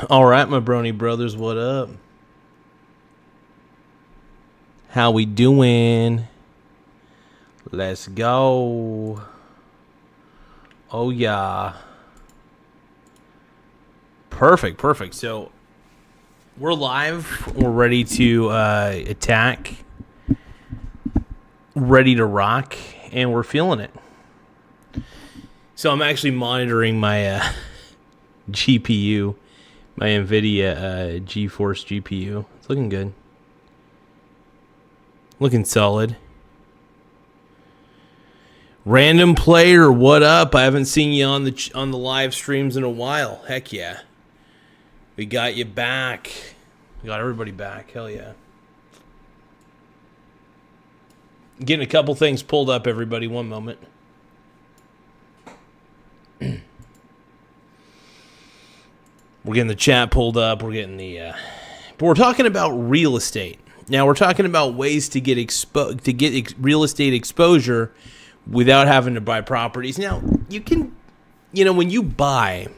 All right, my brony brothers, what up? How we doing? Let's go. Oh, yeah. Perfect. So, we're live. We're ready to attack. Ready to rock. And we're feeling it. So, I'm actually monitoring my GPU. My NVIDIA GeForce GPU. It's looking good. Looking solid. Random player, what up? I haven't seen you on the live streams in a while. Heck yeah. We got you back. We got everybody back. Hell yeah. Getting a couple things pulled up, everybody. One moment. We're getting the chat pulled up. We're getting the... But we're talking about real estate. Now, we're talking about ways to get real estate exposure without having to buy properties. Now, you can... when you buy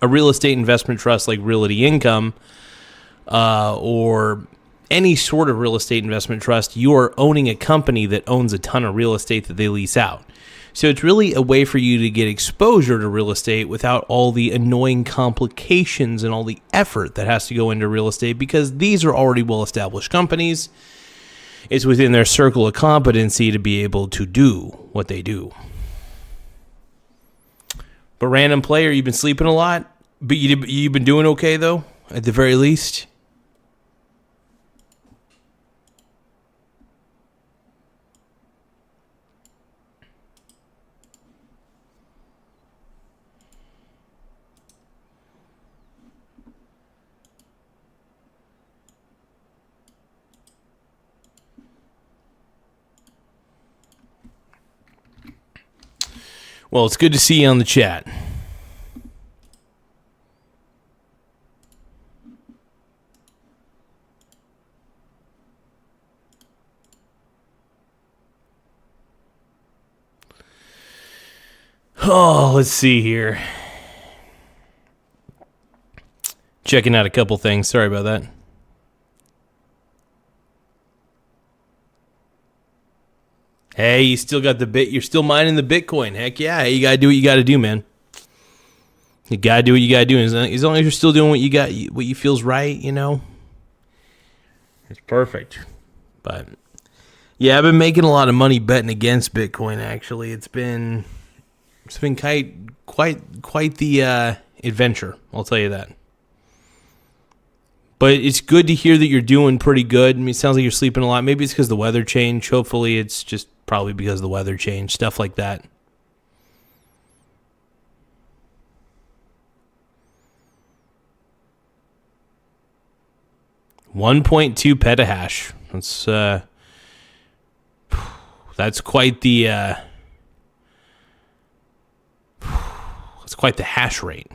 a real estate investment trust like Realty Income or any sort of real estate investment trust, you are owning a company that owns a ton of real estate that they lease out. So it's really a way for you to get exposure to real estate without all the annoying complications and all the effort that has to go into real estate, because these are already well-established companies. It's within their circle of competency to be able to do what they do. But random player, you've been sleeping a lot, but you've been doing okay, though, at the very least. Well, it's good to see you on the chat. Oh, let's see here. Checking out a couple things. Sorry about that. Hey, you still got the bit. You're still mining the Bitcoin. Heck yeah. Hey, you got to do what you got to do, man. You got to do what you got to do. As long as you're still doing what you feels right, It's perfect. But yeah, I've been making a lot of money betting against Bitcoin, actually. It's been quite the adventure, I'll tell you that. But it's good to hear that you're doing pretty good. I mean, it sounds like you're sleeping a lot. Maybe it's because the weather changed. Hopefully it's just probably because the weather changed. Stuff like that. $1.2 petahash. That's quite the hash rate.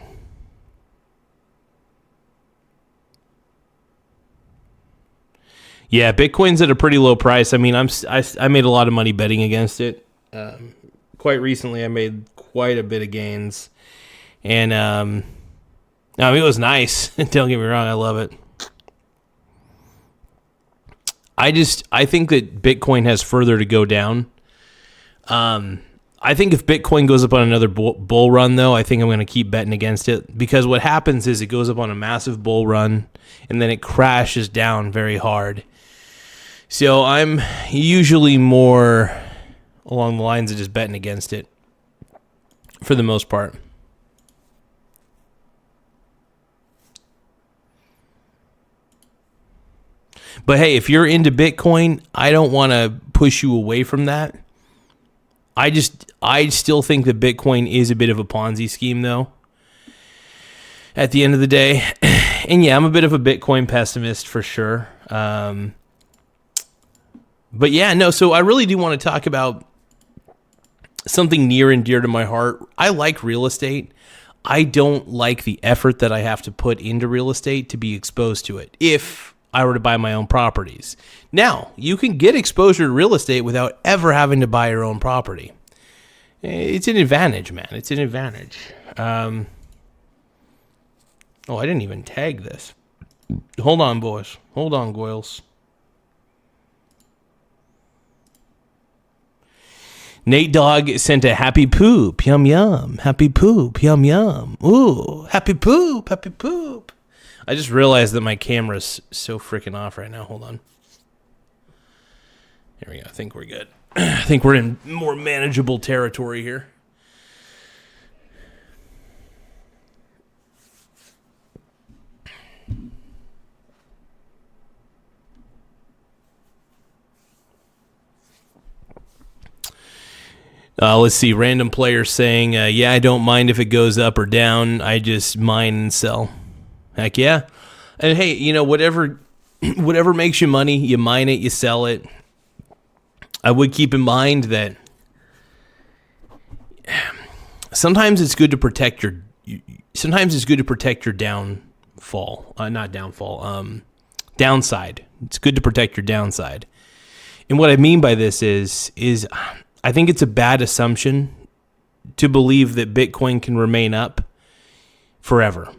Yeah, Bitcoin's at a pretty low price. I mean, I made a lot of money betting against it. Quite recently, I made quite a bit of gains, and I mean, it was nice. Don't get me wrong, I love it. I think that Bitcoin has further to go down. I think if Bitcoin goes up on another bull run, though, I think I'm going to keep betting against it, because what happens is it goes up on a massive bull run, and then it crashes down very hard. So I'm usually more along the lines of just betting against it for the most part. But hey, if you're into Bitcoin, I don't want to push you away from that. I still think that Bitcoin is a bit of a Ponzi scheme, though, at the end of the day. And yeah, I'm a bit of a Bitcoin pessimist for sure. But yeah, no, so I really do want to talk about something near and dear to my heart. I like real estate. I don't like the effort that I have to put into real estate to be exposed to it if I were to buy my own properties. Now, you can get exposure to real estate without ever having to buy your own property. It's an advantage, man. It's an advantage. Oh, I didn't even tag this. Hold on, boys. Hold on, Goyles. Nate Dogg sent a happy poop. Yum, yum. Happy poop. Yum, yum. Ooh, happy poop. Happy poop. I just realized that my camera's so freaking off right now. Hold on. Here we go. I think we're good. I think we're in more manageable territory here. Let's see. Random player saying, yeah, I don't mind if it goes up or down. I just mine and sell. Heck yeah. And hey, you know, whatever makes you money, you mine it, you sell it. I would keep in mind that sometimes it's good to protect your downfall. Not downfall. Downside. It's good to protect your downside. And what I mean by this is I think it's a bad assumption to believe that Bitcoin can remain up forever.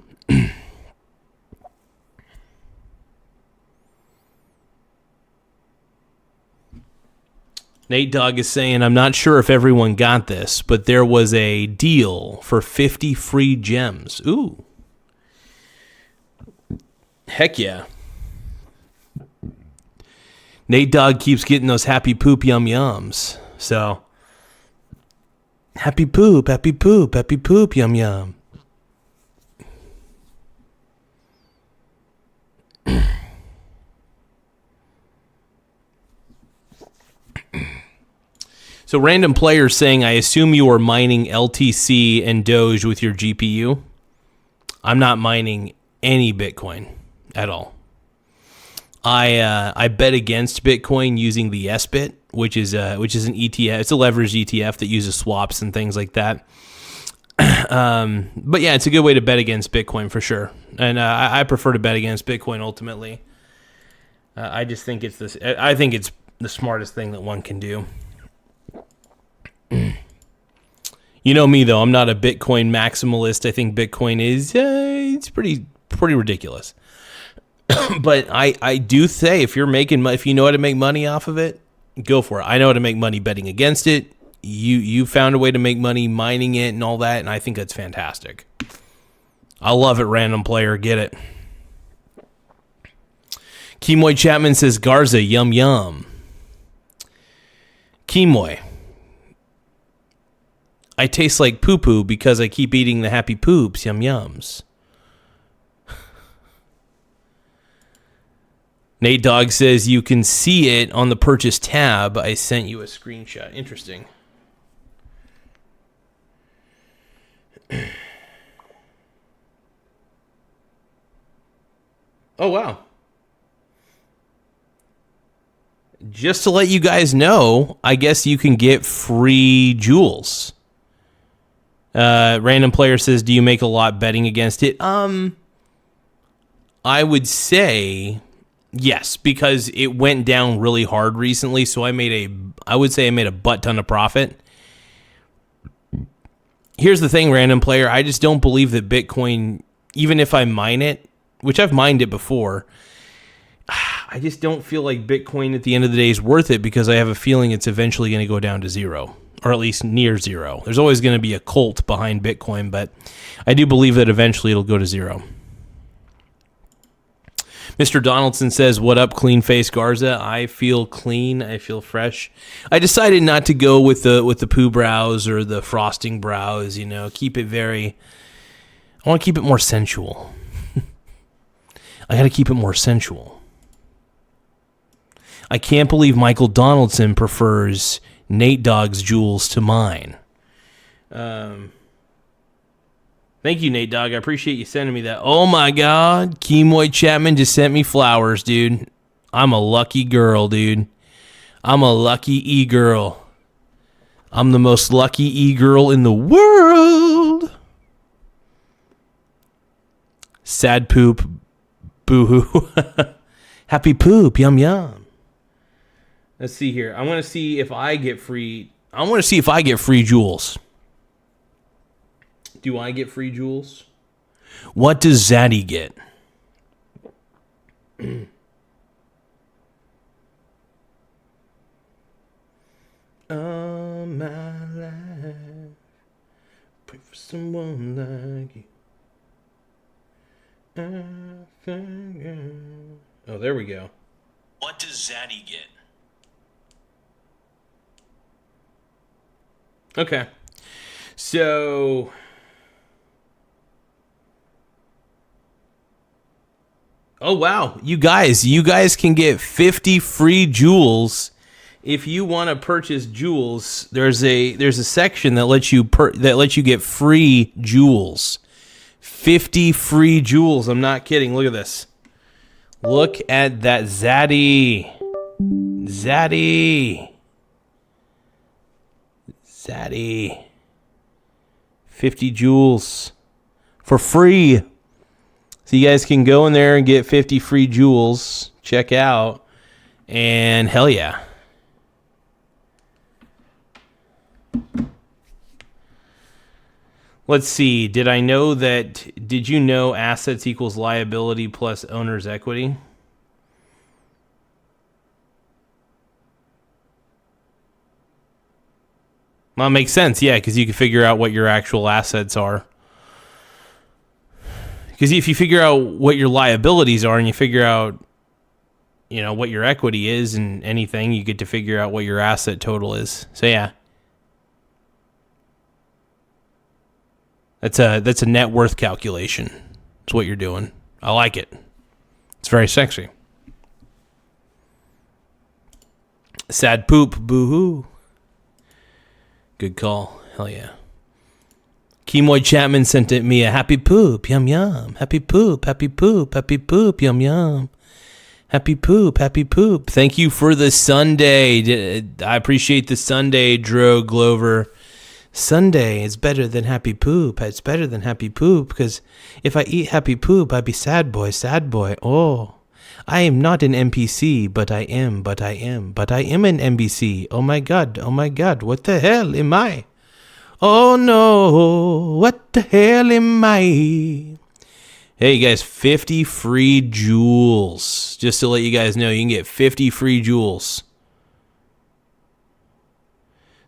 Nate Dogg is saying, I'm not sure if everyone got this, but there was a deal for 50 free gems. Ooh. Heck yeah. Nate Dogg keeps getting those happy poop yum yums. So, happy poop, yum yum. So, random players saying, I assume you are mining LTC and Doge with your GPU. I'm not mining any Bitcoin at all. I bet against Bitcoin using the SBIT, which is an ETF. It's a leveraged ETF that uses swaps and things like that. But yeah, it's a good way to bet against Bitcoin for sure. And I prefer to bet against Bitcoin ultimately. I just think it's this. I think it's the smartest thing that one can do. You know me though. I'm not a Bitcoin maximalist. I think Bitcoin is it's pretty ridiculous. But I do say if you know how to make money off of it, go for it. I know how to make money betting against it. You found a way to make money mining it and all that, and I think that's fantastic. I love it, random player. Get it. Kemoy Chapman says, Garza, yum yum. Kemoy. I taste like poo-poo because I keep eating the happy poops, yum yums. Nate Dogg says, you can see it on the purchase tab. I sent you a screenshot. Interesting. Oh, wow. Just to let you guys know, I guess you can get free jewels. Random player says, do you make a lot betting against it? I would say yes, because it went down really hard recently, so I would say I made a butt ton of profit. Here's the thing, random player, I just don't believe that Bitcoin, even if I mine it, which I've mined it before, I just don't feel like Bitcoin at the end of the day is worth it because I have a feeling it's eventually going to go down to zero, or at least near zero. There's always going to be a cult behind Bitcoin, but I do believe that eventually it'll go to zero. Mr. Donaldson says, what up, clean face Garza? I feel clean. I feel fresh. I decided not to go with the poo brows or the frosting brows, keep it I want to keep it more sensual. I got to keep it more sensual. I can't believe Michael Donaldson prefers Nate Dogg's jewels to mine. Thank you, Nate Dogg. I appreciate you sending me that. Oh, my God. Kemoy Chapman just sent me flowers, dude. I'm a lucky girl, dude. I'm a lucky e-girl. I'm the most lucky e-girl in the world. Sad poop. Boo-hoo. Happy poop. Yum, yum. Let's see here. I want to see if I get free jewels. Do I get free jewels? What does Zaddy get? All my life, pray for someone like you. Oh, there we go. What does Zaddy get? Okay. So oh wow, you guys can get 50 free jewels if you want to purchase jewels. There's a section that lets you get free jewels. 50 free jewels. I'm not kidding. Look at this. Look at that Zaddy. 50 jewels for free. So you guys can go in there and get 50 free jewels. Check out. And hell yeah. Let's see. Did you know assets equals liability plus owner's equity? Well, it makes sense, yeah, because you can figure out what your actual assets are. Because if you figure out what your liabilities are and you figure out, what your equity is and anything, you get to figure out what your asset total is. So yeah. That's a net worth calculation. That's what you're doing. I like it. It's very sexy. Sad poop, boo-hoo. Good call. Hell yeah. Kemoy Chapman sent me a happy poop, yum yum. Happy poop, happy poop, happy poop, yum yum. Happy poop, happy poop. Thank you for the Sunday. I appreciate the Sunday, Dro Glover. Sunday is better than happy poop. It's better than happy poop because if I eat happy poop, I'd be sad boy, sad boy. Oh, I am not an NPC, but I am an NBC. Oh my God, what the hell am I? Oh no, what the hell am I? Hey guys, 50 free jewels. Just to let you guys know, you can get 50 free jewels.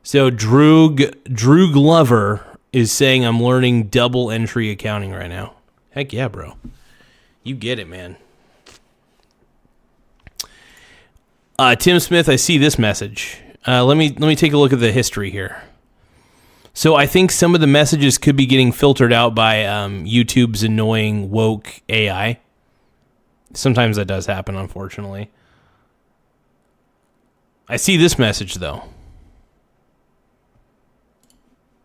So Drew Glover is saying I'm learning double entry accounting right now. Heck yeah, bro. You get it, man. Tim Smith, I see this message. Let me take a look at the history here. So I think some of the messages could be getting filtered out by YouTube's annoying woke AI. Sometimes that does happen, unfortunately. I see this message, though,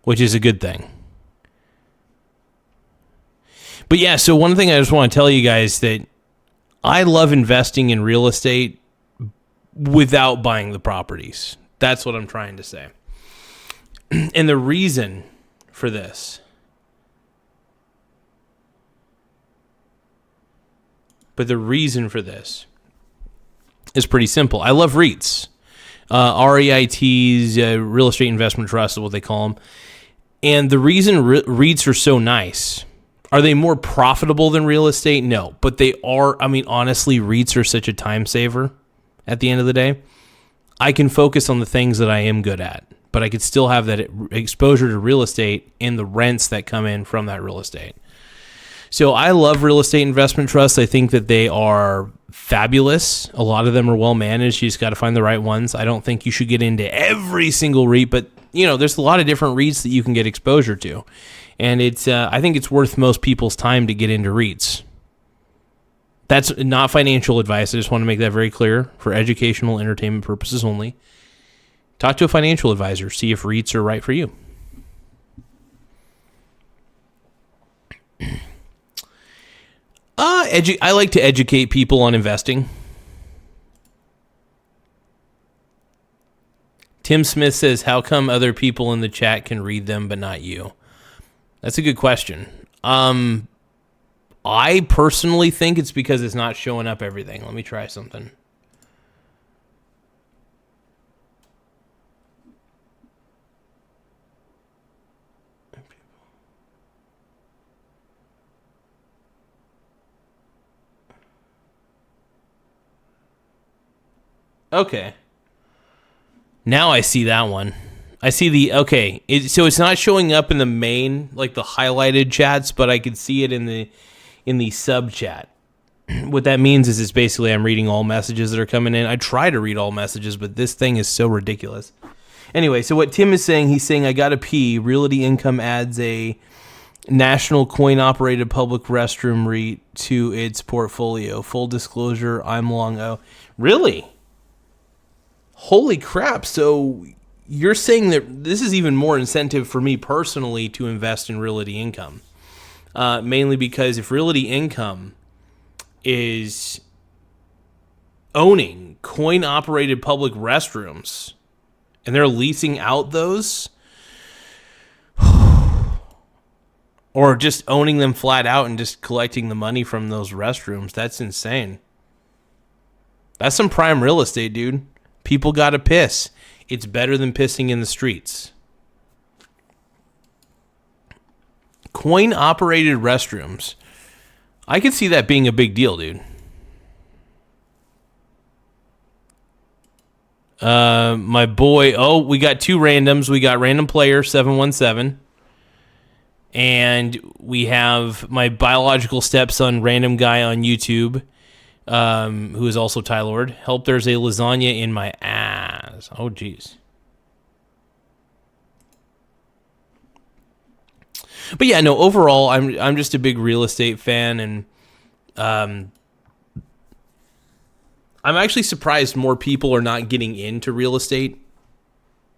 which is a good thing. But yeah, so one thing I just want to tell you guys that I love investing in real estate without buying the properties. That's what I'm trying to say. And the reason for this, is pretty simple. I love REITs. REITs, real estate investment trusts is what they call them. And the reason REITs are so nice, are they more profitable than real estate? No, but they are. I mean, honestly, REITs are such a time saver at the end of the day. I can focus on the things that I am good at, but I could still have that exposure to real estate and the rents that come in from that real estate. So I love real estate investment trusts. I think that they are fabulous. A lot of them are well managed. You just got to find the right ones. I don't think you should get into every single REIT, but there's a lot of different REITs that you can get exposure to. And I think it's worth most people's time to get into REITs. That's not financial advice. I just want to make that very clear. For educational, entertainment purposes only. Talk to a financial advisor. See if REITs are right for you. I like to educate people on investing. Tim Smith says, how come other people in the chat can read them but not you? That's a good question. I personally think it's because it's not showing up everything. Let me try something. Okay. Now I see that one. I see the, okay. So it's not showing up in the main, like the highlighted chats, but I can see it in the sub chat. What that means is it's basically I'm reading all messages that are coming in. I try to read all messages, but this thing is so ridiculous. Anyway, so what Tim is saying, he's saying, I gotta pee. Realty Income adds a national coin-operated public restroom REIT to its portfolio. Full disclosure, I'm long O. Really? Holy crap. So you're saying that this is even more incentive for me personally to invest in Realty Income. Mainly because if Realty Income is owning coin-operated public restrooms and they're leasing out those, or just owning them flat out and just collecting the money from those restrooms, that's insane. That's some prime real estate, dude. People gotta piss. It's better than pissing in the streets. Coin-operated restrooms. I could see that being a big deal, dude. My boy, we got two randoms. We got Random Player 717. And we have my biological stepson, Random Guy on YouTube, who is also Tylord. Help, there's a lasagna in my ass. Oh, jeez. But yeah, no, overall, I'm just a big real estate fan, and I'm actually surprised more people are not getting into real estate.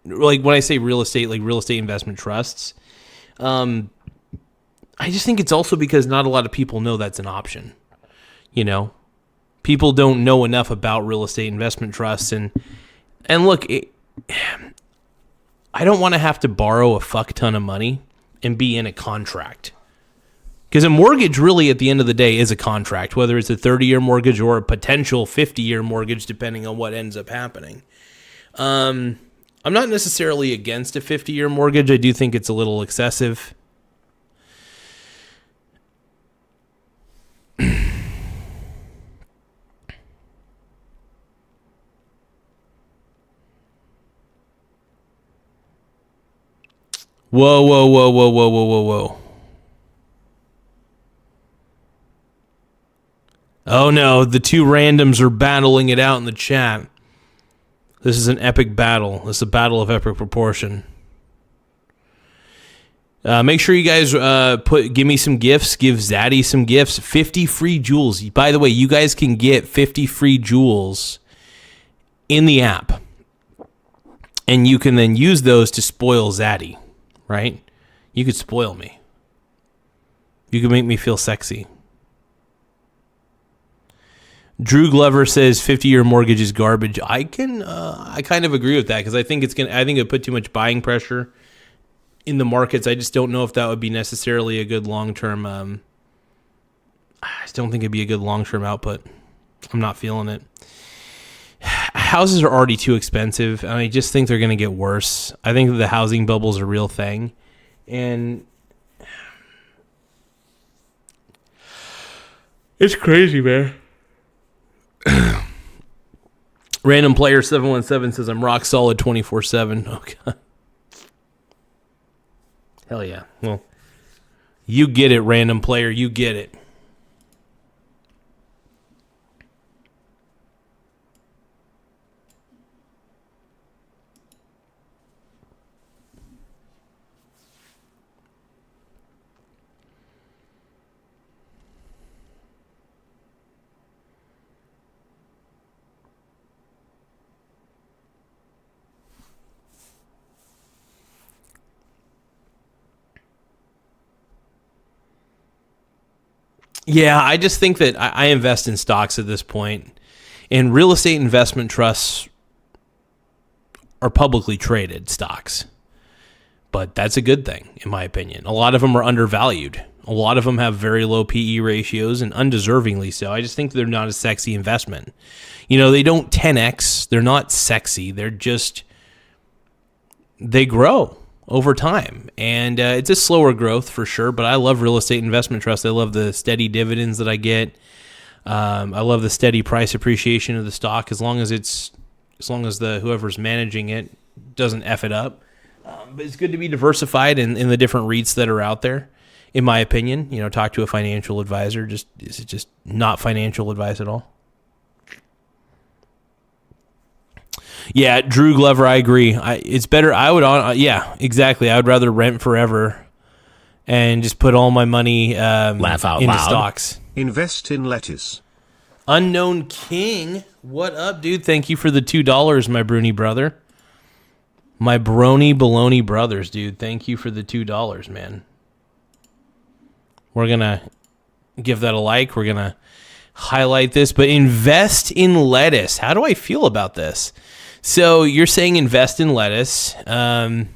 Like, when I say real estate, like real estate investment trusts. I just think it's also because not a lot of people know that's an option. You know, people don't know enough about real estate investment trusts, and look, I don't want to have to borrow a fuck ton of money and be in a contract. Because a mortgage really at the end of the day is a contract, whether it's a 30-year mortgage or a potential 50-year mortgage, depending on what ends up happening. I'm not necessarily against a 50-year mortgage. I do think it's a little excessive. Whoa. Oh no, the two randoms are battling it out in the chat. This is an epic battle. This is a battle of epic proportion. Make sure you guys give me some gifts. Give Zaddy some gifts. 50 free jewels. By the way, you guys can get 50 free jewels in the app. And you can then use those to spoil Zaddy. Right? You could spoil me. You could make me feel sexy. Drew Glover says 50-year mortgage is garbage. I kind of agree with that, because I think it would put too much buying pressure in the markets. I just don't know if that would be necessarily a good long-term. I just don't think it'd be a good long-term output. I'm not feeling it. Houses are already too expensive, and I just think they're going to get worse. I think that the housing bubble is a real thing, and it's crazy, man. Random Player 717 says I'm rock solid 24/7. Oh god, hell yeah! Well, you get it, Random Player. You get it. Yeah, I just think that I invest in stocks at this point, and real estate investment trusts are publicly traded stocks. But that's a good thing, in my opinion. A lot of them are undervalued. A lot of them have very low PE ratios, and undeservingly so. I just think they're not a sexy investment. You know, they don't 10x. They're not sexy. They're just, they grow over time, and it's a slower growth for sure, but I love real estate investment trusts. I love the steady dividends that I get. I love the steady price appreciation of the stock, as long as it's as long as the whoever's managing it doesn't F it up. But it's good to be diversified in the different REITs that are out there, in my opinion. Talk to a financial advisor. Is it just not financial advice at all? Yeah, Drew Glover, I agree. It's better. Yeah, exactly. I would rather rent forever and just put all my money laugh out into loud. Stocks. Invest in lettuce. Unknown King, what up, dude? Thank you for the $2, my Bruni brother. My Brony Baloney brothers, dude. Thank you for the $2, man. We're going to give that a like. We're going to highlight this. But invest in lettuce. How do I feel about this? So you're saying invest in lettuce. Damn.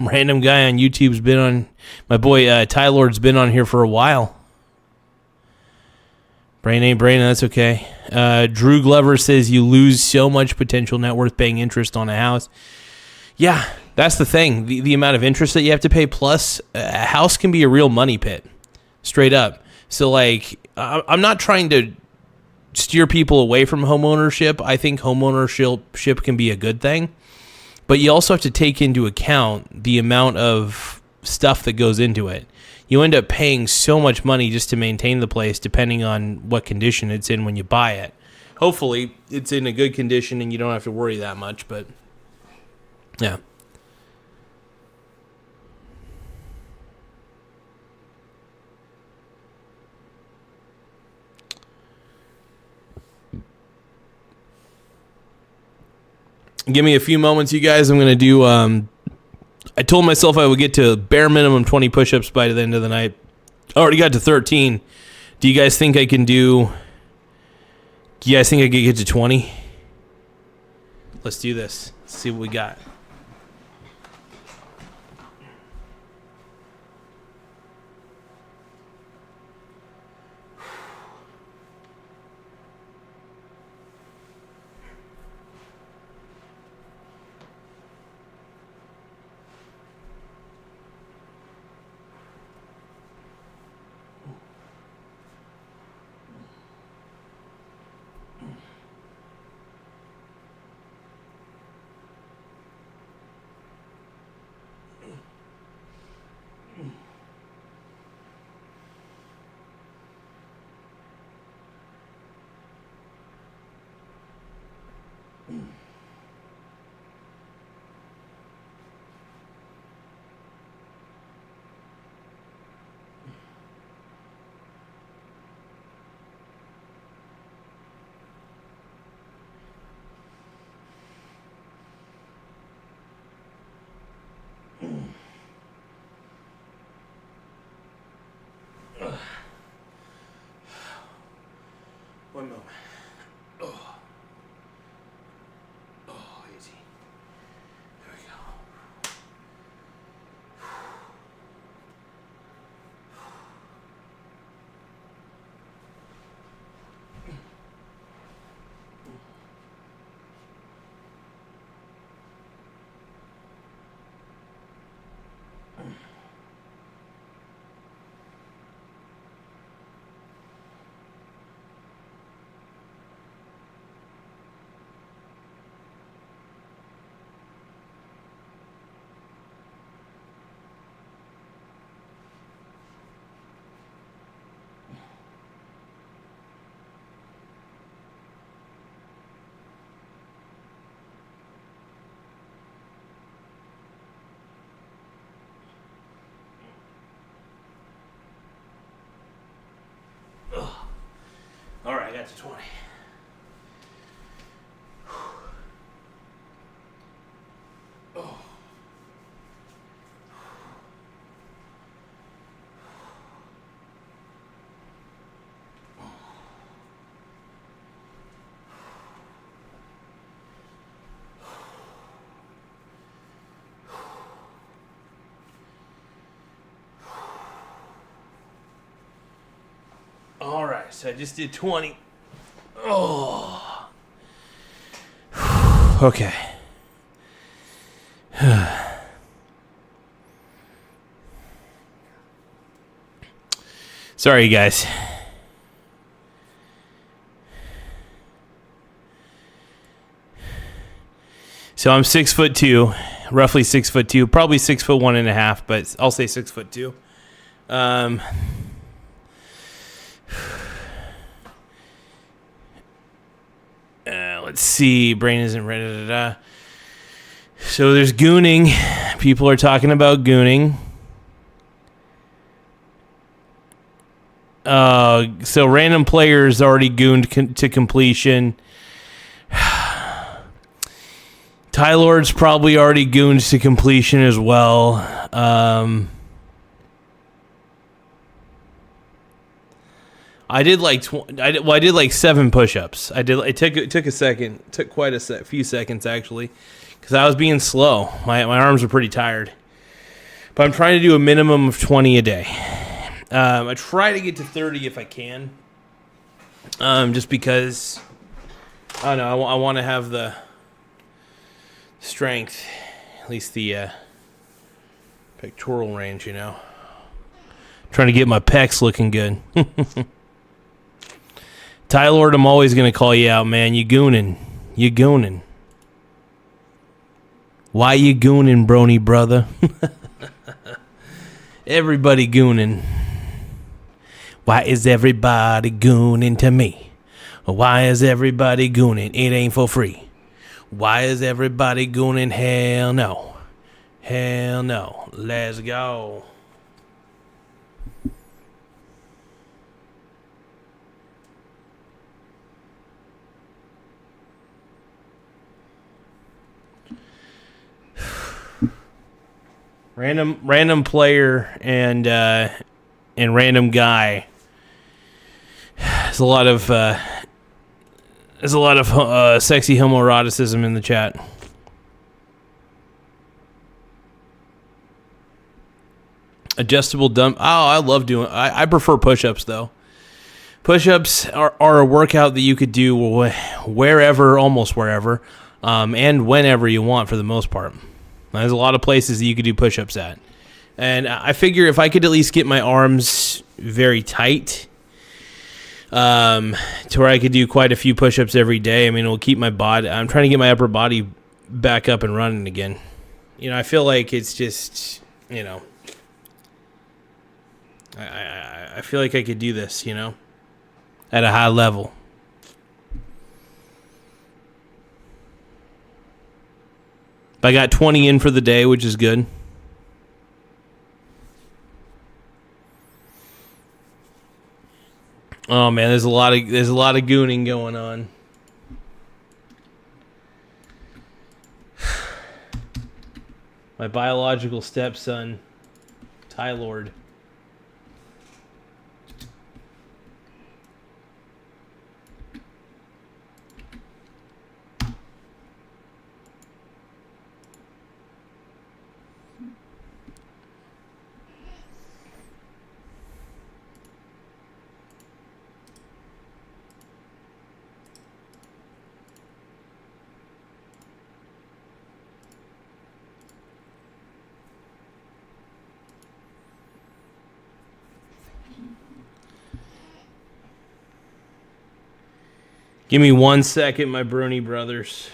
Random guy on YouTube's been on. My boy Ty Lord's been on here for a while. Brain ain't brain, that's okay. Drew Glover says you lose so much potential net worth paying interest on a house. Yeah, that's the thing. The amount of interest that you have to pay, plus a house can be a real money pit, straight up. So, I'm not trying to steer people away from homeownership. I think homeownership can be a good thing. But you also have to take into account the amount of stuff that goes into it. You end up paying so much money just to maintain the place, depending on what condition it's in when you buy it. Hopefully, it's in a good condition and you don't have to worry that much, but yeah. Give me a few moments, you guys. I'm going to do... I told myself I would get to bare minimum 20 push-ups by the end of the night. I already got to 13. Do you guys think I can do... Do you guys think I could get to 20? Let's do this. Let's see what we got. One moment. Oh. Oh, easy. There we go. All right, I got to 20. Oh. All right, so I just did 20. Oh. Okay. Sorry, guys. So I'm 6'2", roughly 6'2", probably 6'1.5", but I'll say 6'2". Let's see. Brain isn't ready. So there's gooning. People are talking about gooning. So random players already gooned to completion. Tylord's probably already gooned to completion as well. I did like I did like 7 push-ups. It took a second. It took quite a few seconds actually, because I was being slow. My arms were pretty tired. But I'm trying to do a minimum of 20 a day. I try to get to 30 if I can. Just because I don't know. I want to have the strength, at least the pectoral range. Trying to get my pecs looking good. Tylord, I'm always going to call you out, man. You gooning. You gooning. Why you gooning, brony brother? Everybody gooning. Why is everybody gooning to me? Why is everybody gooning? It ain't for free. Why is everybody gooning? Hell no. Hell no. Let's go. Random player and random guy. There's a lot of sexy homoeroticism in the chat. Adjustable dumb. Oh, I love doing. I prefer push-ups though. Push-ups are a workout that you could do wherever, almost wherever, and whenever you want for the most part. There's a lot of places that you could do push-ups at. And I figure if I could at least get my arms very tight, to where I could do quite a few push-ups every day, I mean, it'll keep my body... I'm trying to get my upper body back up and running again. I feel like it's just, I feel like I could do this, at a high level. I got 20 in for the day, which is good. Oh man, there's a lot of gooning going on. My biological stepson, Tylord. Give me 1 second, my Brony brothers.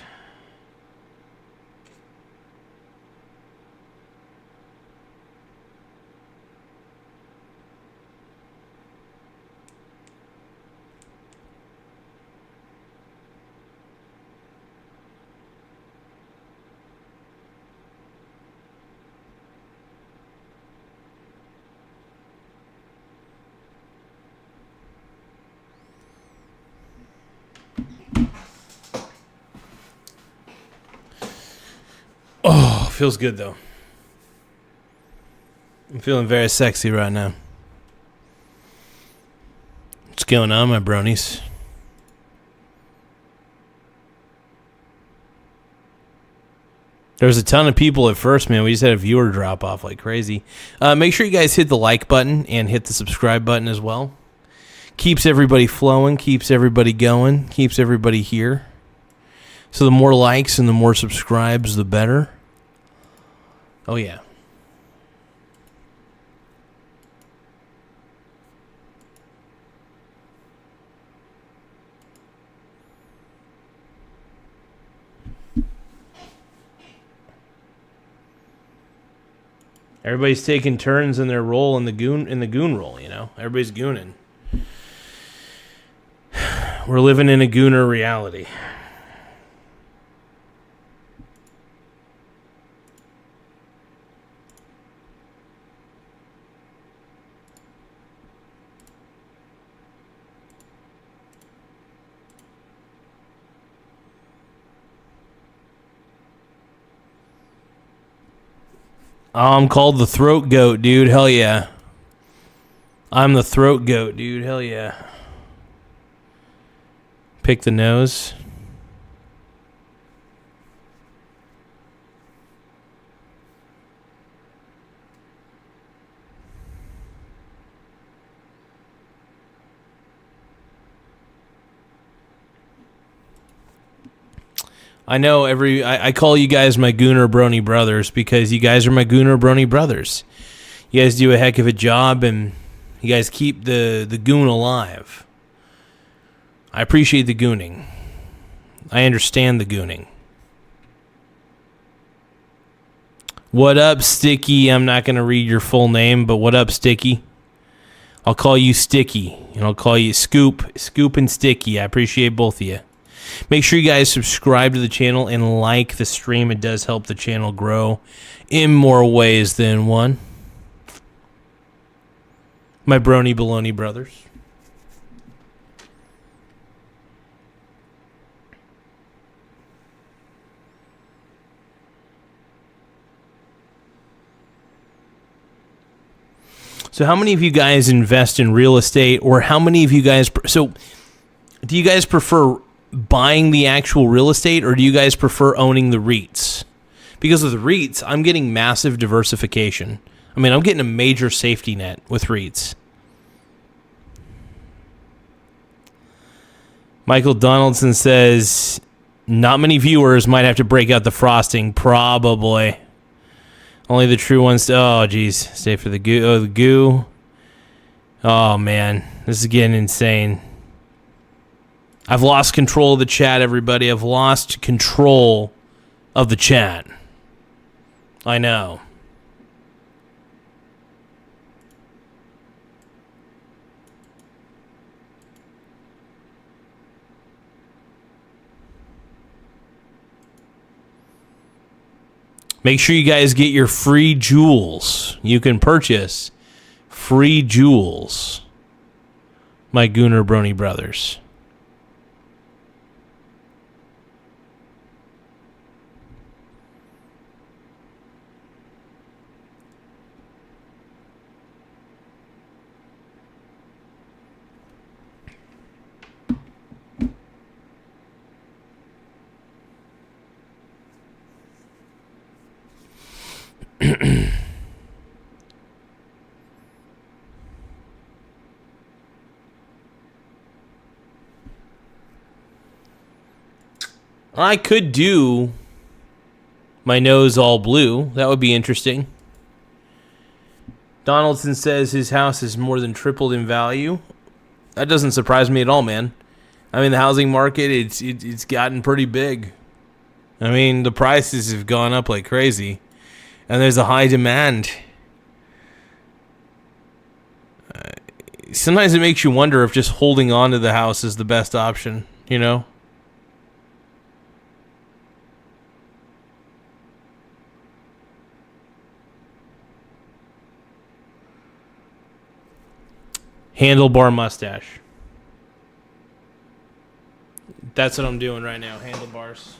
Oh, feels good though. I'm feeling very sexy right now. What's going on, my bronies? There was a ton of people at first, man. We just had a viewer drop off like crazy. Make sure you guys hit the like button and hit the subscribe button as well. Keeps everybody flowing, keeps everybody going, keeps everybody here. So the more likes and the more subscribes, the better. Oh, yeah. Everybody's taking turns in their role in the goon role, you know? Everybody's gooning. We're living in a gooner reality. I'm called the throat goat, dude. Hell yeah. I'm the throat goat, dude. Hell yeah. Pick the nose. I know I call you guys my Gooner Brony brothers because you guys are my Gooner Brony brothers. You guys do a heck of a job and you guys keep the goon alive. I appreciate the gooning. I understand the gooning. What up, Sticky? I'm not going to read your full name, but what up, Sticky? I'll call you Sticky, and I'll call you Scoop and Sticky. I appreciate both of you. Make sure you guys subscribe to the channel and like the stream. It does help the channel grow in more ways than one. My brony baloney brothers. So how many of you guys invest in real estate, or how many of you guys... So do you guys prefer buying the actual real estate, or do you guys prefer owning the REITs? Because with the REITs, I'm getting massive diversification. I mean, I'm getting a major safety net with REITs. Michael Donaldson says, not many viewers might have to break out the frosting. Probably. Only the true ones. Oh, geez. Stay for the goo. Oh, the goo. Oh, man. This is getting insane. I've lost control of the chat, everybody. I've lost control of the chat. I know. Make sure you guys get your free jewels. You can purchase free jewels. My Gooner Brony brothers. I could do my nose all blue. That would be interesting. Donaldson says his house is more than tripled in value. That doesn't surprise me at all, man. I mean, the housing market, it's gotten pretty big. I mean, the prices have gone up like crazy. And there's a high demand. Sometimes it makes you wonder if just holding on to the house is the best option, you know? Handlebar mustache. That's what I'm doing right now, handlebars.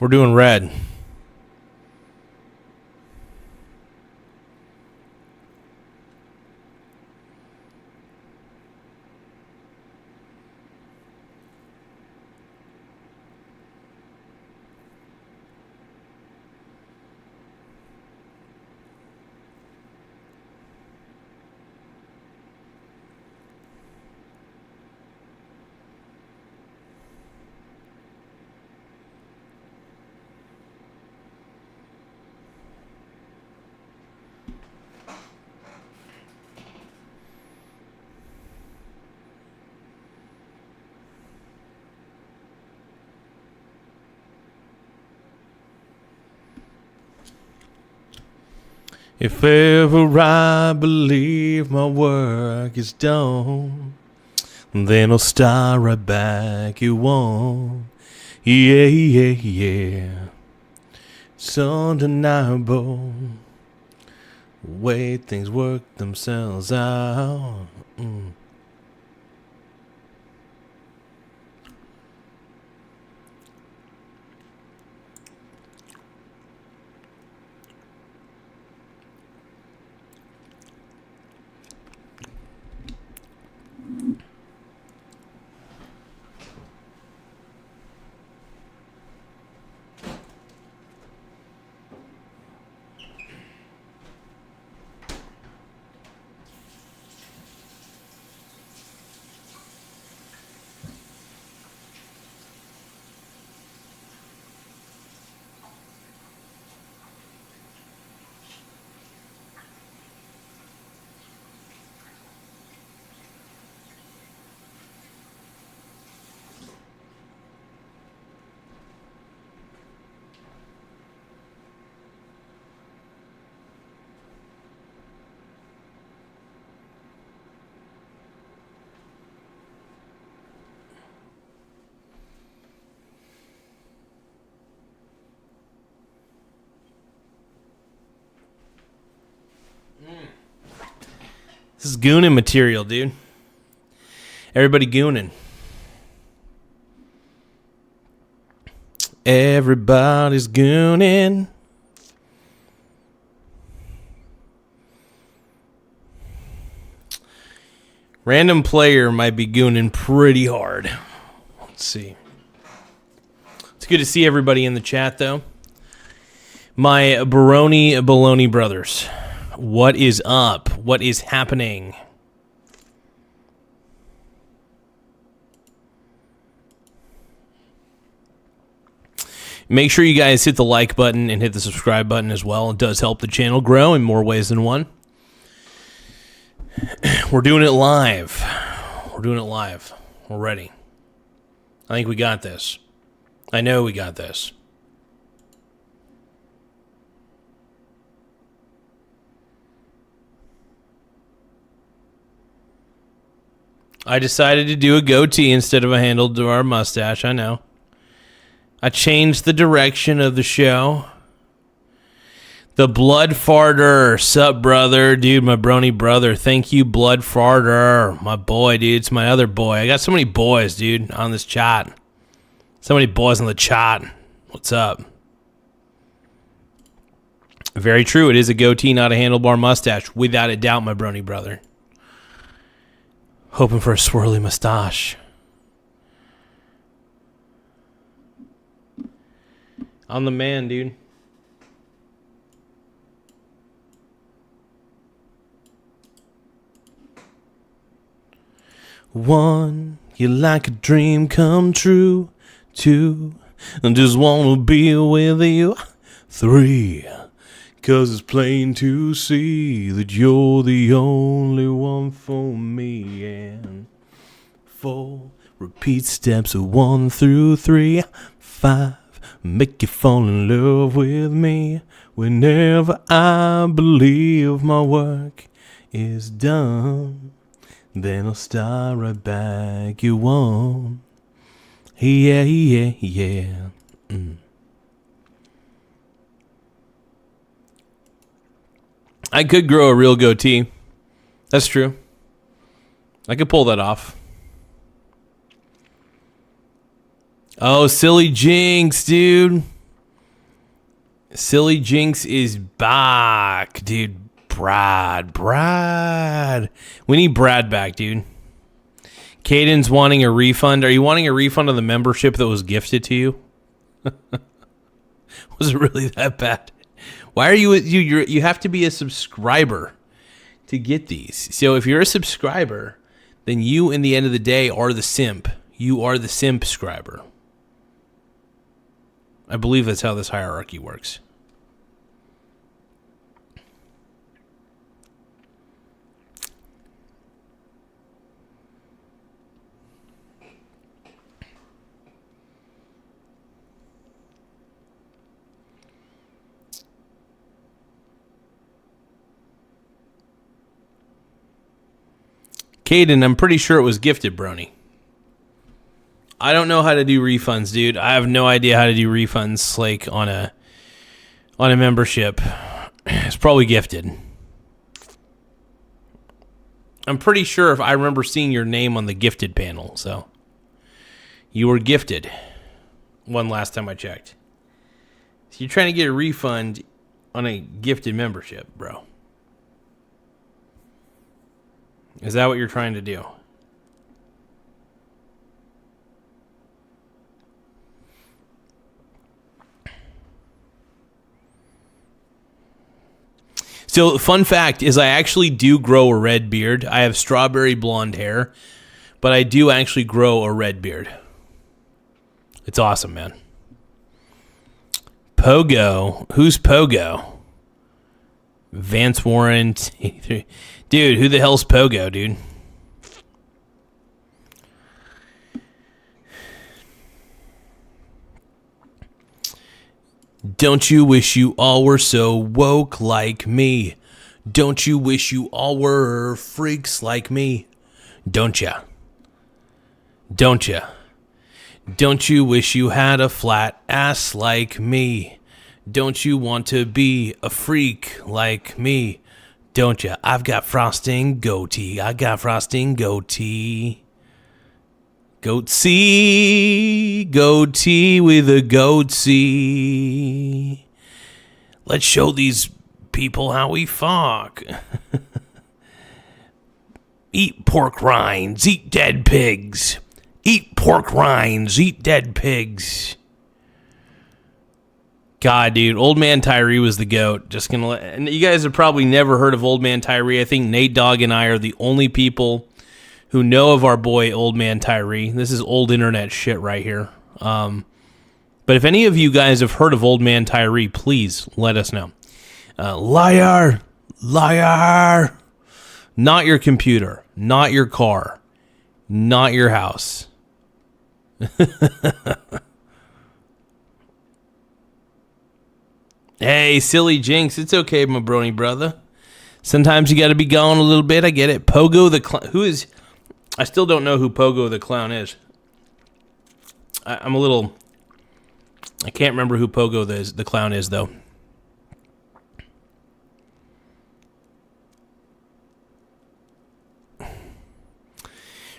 We're doing red. If ever I believe my work is done, then I'll start right back you won't. Yeah, yeah, yeah. It's undeniable. Way things work themselves out. This is gooning material, dude. Everybody gooning. Everybody's gooning. Random player might be gooning pretty hard. Let's see. It's good to see everybody in the chat, though. My Baroni Baloney brothers. What is up? What is happening? Make sure you guys hit the like button and hit the subscribe button as well. It does help the channel grow in more ways than one. We're doing it live. We're doing it live. We're ready. I think we got this. I know we got this. I decided to do a goatee instead of a handlebar mustache. I know. I changed the direction of the show. The Blood Farter. Sup, brother? Dude, my brony brother. Thank you, Blood Farter. My boy, dude. It's my other boy. I got so many boys, dude, on this chat. So many boys on the chat. What's up? Very true. It is a goatee, not a handlebar mustache. Without a doubt, my brony brother. Hoping for a swirly mustache. I'm the man, dude. One, you like a dream come true. Two, I just wanna be with you. Three, 'cause it's plain to see that you're the only one for me. And 4, repeat steps of 1 through 3. 5, make you fall in love with me. Whenever I believe my work is done, then I'll start right back you on. Yeah, yeah, yeah. I could grow a real goatee. That's true. I could pull that off. Oh, silly jinx, dude. Silly Jinx is back, dude. Brad. We need Brad back, dude. Caden's wanting a refund. Are you wanting a refund on the membership that was gifted to you? Was it really that bad? Why are you have to be a subscriber to get these. So if you're a subscriber, then you, in the end of the day, are the simp. You are the simp subscriber. I believe that's how this hierarchy works. Caden, I'm pretty sure it was gifted, Brony. I don't know how to do refunds, dude. I have no idea how to do refunds like on a membership. It's probably gifted. I'm pretty sure if I remember seeing your name on the gifted panel, so you were gifted. One last time I checked. So you're trying to get a refund on a gifted membership, bro. Is that what you're trying to do? So, fun fact is I actually do grow a red beard. I have strawberry blonde hair, but I do actually grow a red beard. It's awesome, man. Pogo. Who's Pogo? Vance Warren. Dude, who the hell's Pogo, dude? Don't you wish you all were so woke like me? Don't you wish you all were freaks like me? Don't ya? Don't ya? Don't you wish you had a flat ass like me? Don't you want to be a freak like me? Don't ya? I've got frosting goatee. I got frosting goatee. Goatee with a goatee. Let's show these people how we fuck. Eat pork rinds, eat dead pigs. Eat pork rinds, eat dead pigs. God, dude, Old Man Tyree was the GOAT. Just gonna and you guys have probably never heard of Old Man Tyree. I think Nate Dogg and I are the only people who know of our boy Old Man Tyree. This is old internet shit right here. But if any of you guys have heard of Old Man Tyree, please let us know. Liar. Not your computer, not your car, not your house. Hey, Silly Jinx, it's okay, my brony brother. Sometimes you got to be gone a little bit. I get it. Pogo the Clown. Who is... I still don't know who Pogo the Clown is. I'm a little... I can't remember who Pogo the Clown is, though.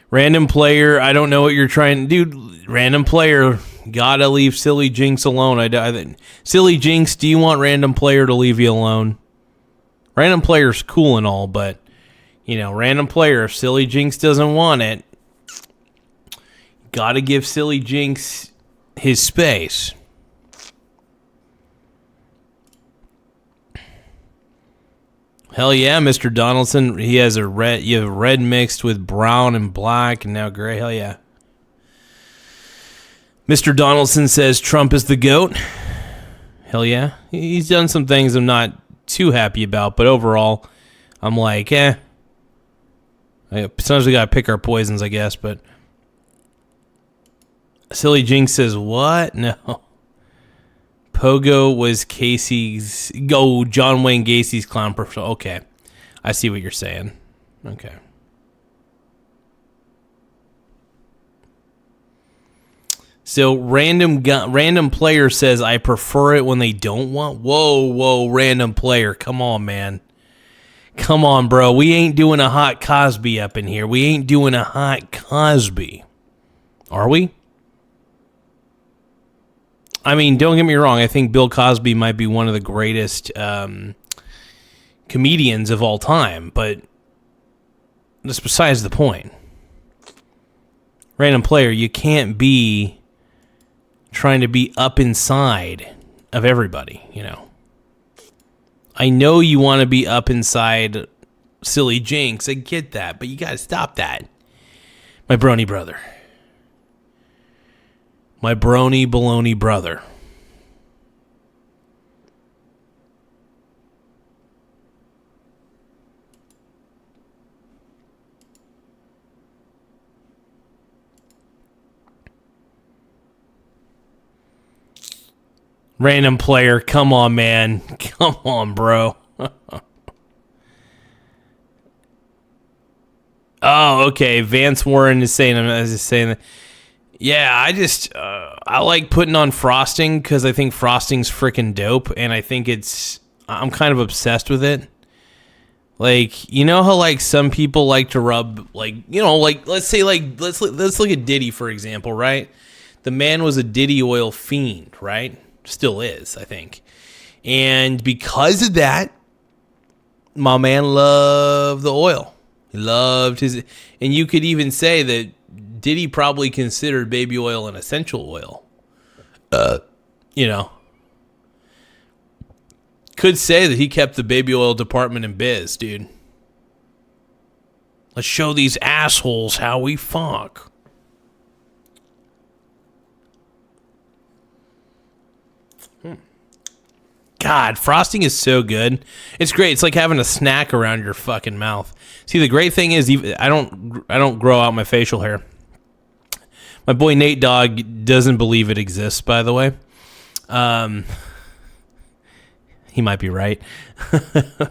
Random player, I don't know what you're trying... Dude, random player... Gotta leave Silly Jinx alone. Silly Jinx, do you want random player to leave you alone? Random player's cool and all, but, you know, random player, if Silly Jinx doesn't want it, gotta give Silly Jinx his space. Hell yeah, Mr. Donaldson. He has you have red mixed with brown and black and now gray. Hell yeah. Mr. Donaldson says Trump is the GOAT. Hell yeah. He's done some things I'm not too happy about, but overall, I'm like, Sometimes we gotta pick our poisons, I guess, but... Silly Jinx says, what? No. Pogo was Casey's... John Wayne Gacy's clown persona. Okay. I see what you're saying. Okay. So random player says, I prefer it when they don't want... Whoa, random player. Come on, man. Come on, bro. We ain't doing a hot Cosby up in here. We ain't doing a hot Cosby. Are we? I mean, don't get me wrong. I think Bill Cosby might be one of the greatest comedians of all time, but that's besides the point. Random player, you can't be trying to be up inside of everybody, you know. I know you want to be up inside Silly Jinx. I get that, but you got to stop that. My brony brother. My brony baloney brother. Random player, come on, man. Come on, bro. Oh, okay. Vance Warren is saying that. Yeah, I like putting on frosting because I think frosting's freaking dope, and I think I'm kind of obsessed with it. Like, you know how like some people like to rub, like, you know, like let's look at Diddy for example, right? The man was a Diddy oil fiend, right? Still is, I think. And because of that, my man loved the oil. He loved his, and you could even say that Diddy probably considered baby oil an essential oil. You know, could say that he kept the baby oil department in biz, dude. Let's show these assholes how we fuck. God, frosting is so good. It's great. It's like having a snack around your fucking mouth. See, the great thing is I don't grow out my facial hair. My boy Nate Dogg doesn't believe it exists, by the way. He might be right. I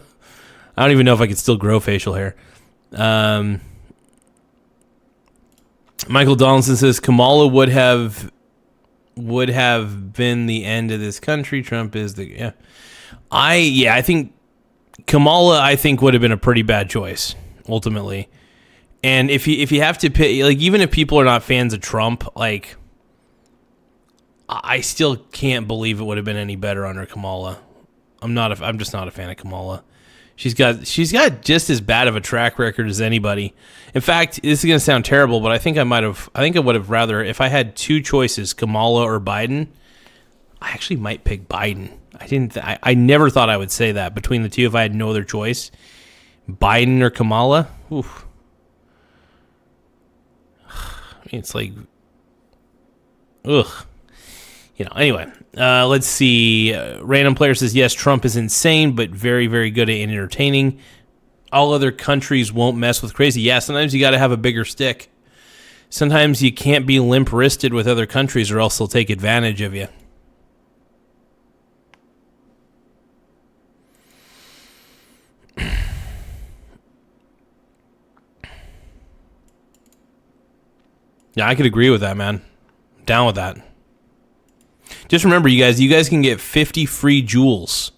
don't even know if I could still grow facial hair. Michael Donaldson says Kamala would have been the end of this country. Trump is the I think Kamala would have been a pretty bad choice ultimately. And if you have to pick, like, even if people are not fans of Trump, like, I still can't believe it would have been any better under Kamala. I'm just not a fan of Kamala. She's got just as bad of a track record as anybody. In fact, this is going to sound terrible, but I think I would have rather, if I had two choices, Kamala or Biden, I actually might pick Biden. I never thought I would say that between the two if I had no other choice. Biden or Kamala? Oof. I mean, it's like, ugh. You know, anyway, let's see. Random player says, yes, Trump is insane, but very, very good at entertaining. All other countries won't mess with crazy. Yeah, sometimes you got to have a bigger stick. Sometimes you can't be limp-wristed with other countries or else they'll take advantage of you. Yeah, I could agree with that, man. I'm down with that. Just remember, you guys can get 50 free jewels.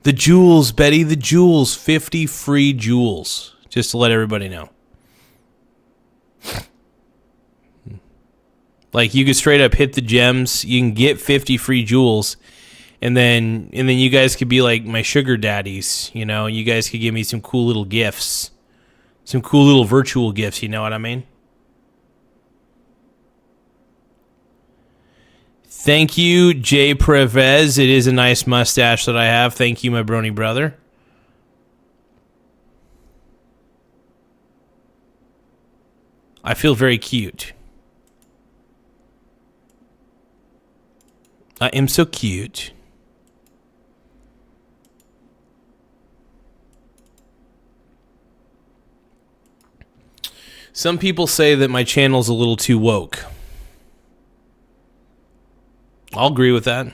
The jewels, Betty, the jewels. 50 free jewels. Just to let everybody know. Like, you could straight up hit the gems. You can get 50 free jewels. And then you guys could be like my sugar daddies. You know, you guys could give me some cool little gifts. Some cool little virtual gifts, you know what I mean? Thank you, Jay Prevez. It is a nice mustache that I have. Thank you, my brony brother. I feel very cute. I am so cute. Some people say that my channel's a little too woke. I'll agree with that.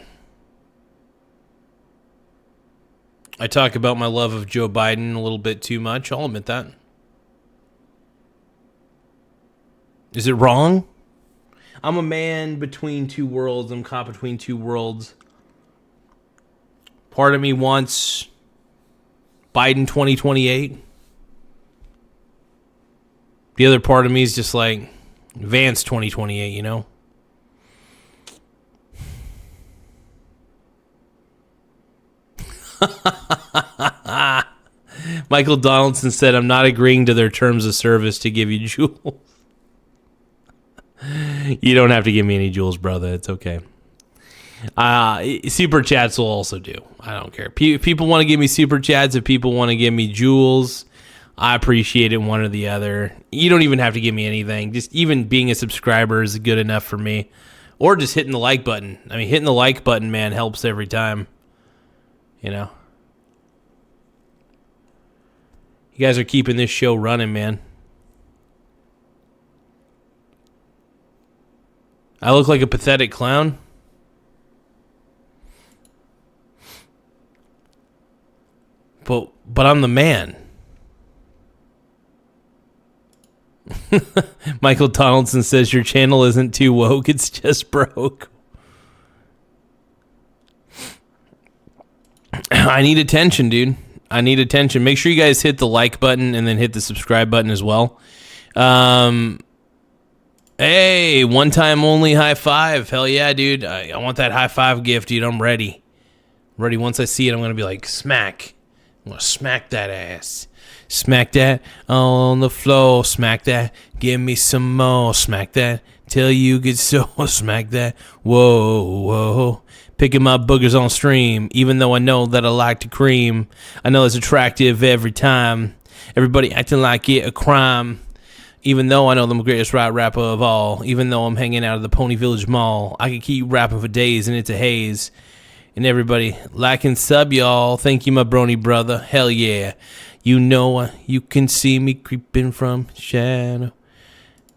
I talk about my love of Joe Biden a little bit too much. I'll admit that. Is it wrong? I'm a man between two worlds. I'm caught between two worlds. Part of me wants Biden 2028. The other part of me is just like Vance 2028, you know? Michael Donaldson said, I'm not agreeing to their terms of service to give you jewels. You don't have to give me any jewels, brother. It's okay. Super chats will also do. I don't care. If people want to give me super chats, if people want to give me jewels, I appreciate it, one or the other. You don't even have to give me anything. Just even being a subscriber is good enough for me. Or just hitting the like button. I mean, hitting the like button, man, helps every time. You know? You guys are keeping this show running, man. I look like a pathetic clown. But I'm the man. Michael Donaldson says your channel isn't too woke, it's just broke. I need attention, dude. I need attention. Make sure you guys hit the like button and then hit the subscribe button as well. Hey, one time only high five. Hell yeah, dude. I want that high five gift, dude. I'm ready. Ready. Once I see it, I'm going to be like, smack. I'm going to smack that ass. Smack that on the floor. Smack that. Give me some more. Smack that till you get so. Smack that. Whoa, whoa. Picking my boogers on stream, even though I know that I like to cream. I know it's attractive every time. Everybody acting like it a crime. Even though I know I'm the greatest rapper of all. Even though I'm hanging out at the Pony Village Mall. I could keep rapping for days and it's a haze. And everybody like and sub, y'all. Thank you, my brony brother. Hell yeah. You know you can see me creeping from shadow.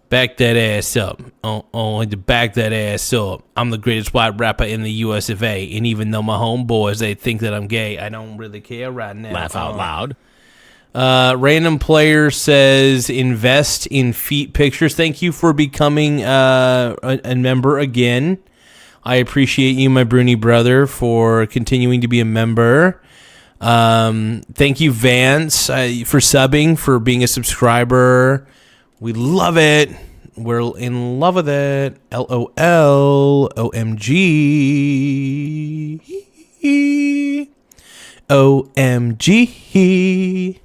Back that ass up. To back that ass up. I'm the greatest white rapper in the US of A. And even though my homeboys, they think that I'm gay, I don't really care right now. Laugh out loud. Random player says, invest in feet pictures. Thank you for becoming a member again. I appreciate you, my Bruni brother, for continuing to be a member. Thank you, Vance, for subbing, for being a subscriber. We love it. We're in love with it. LOL. OMG. OMG.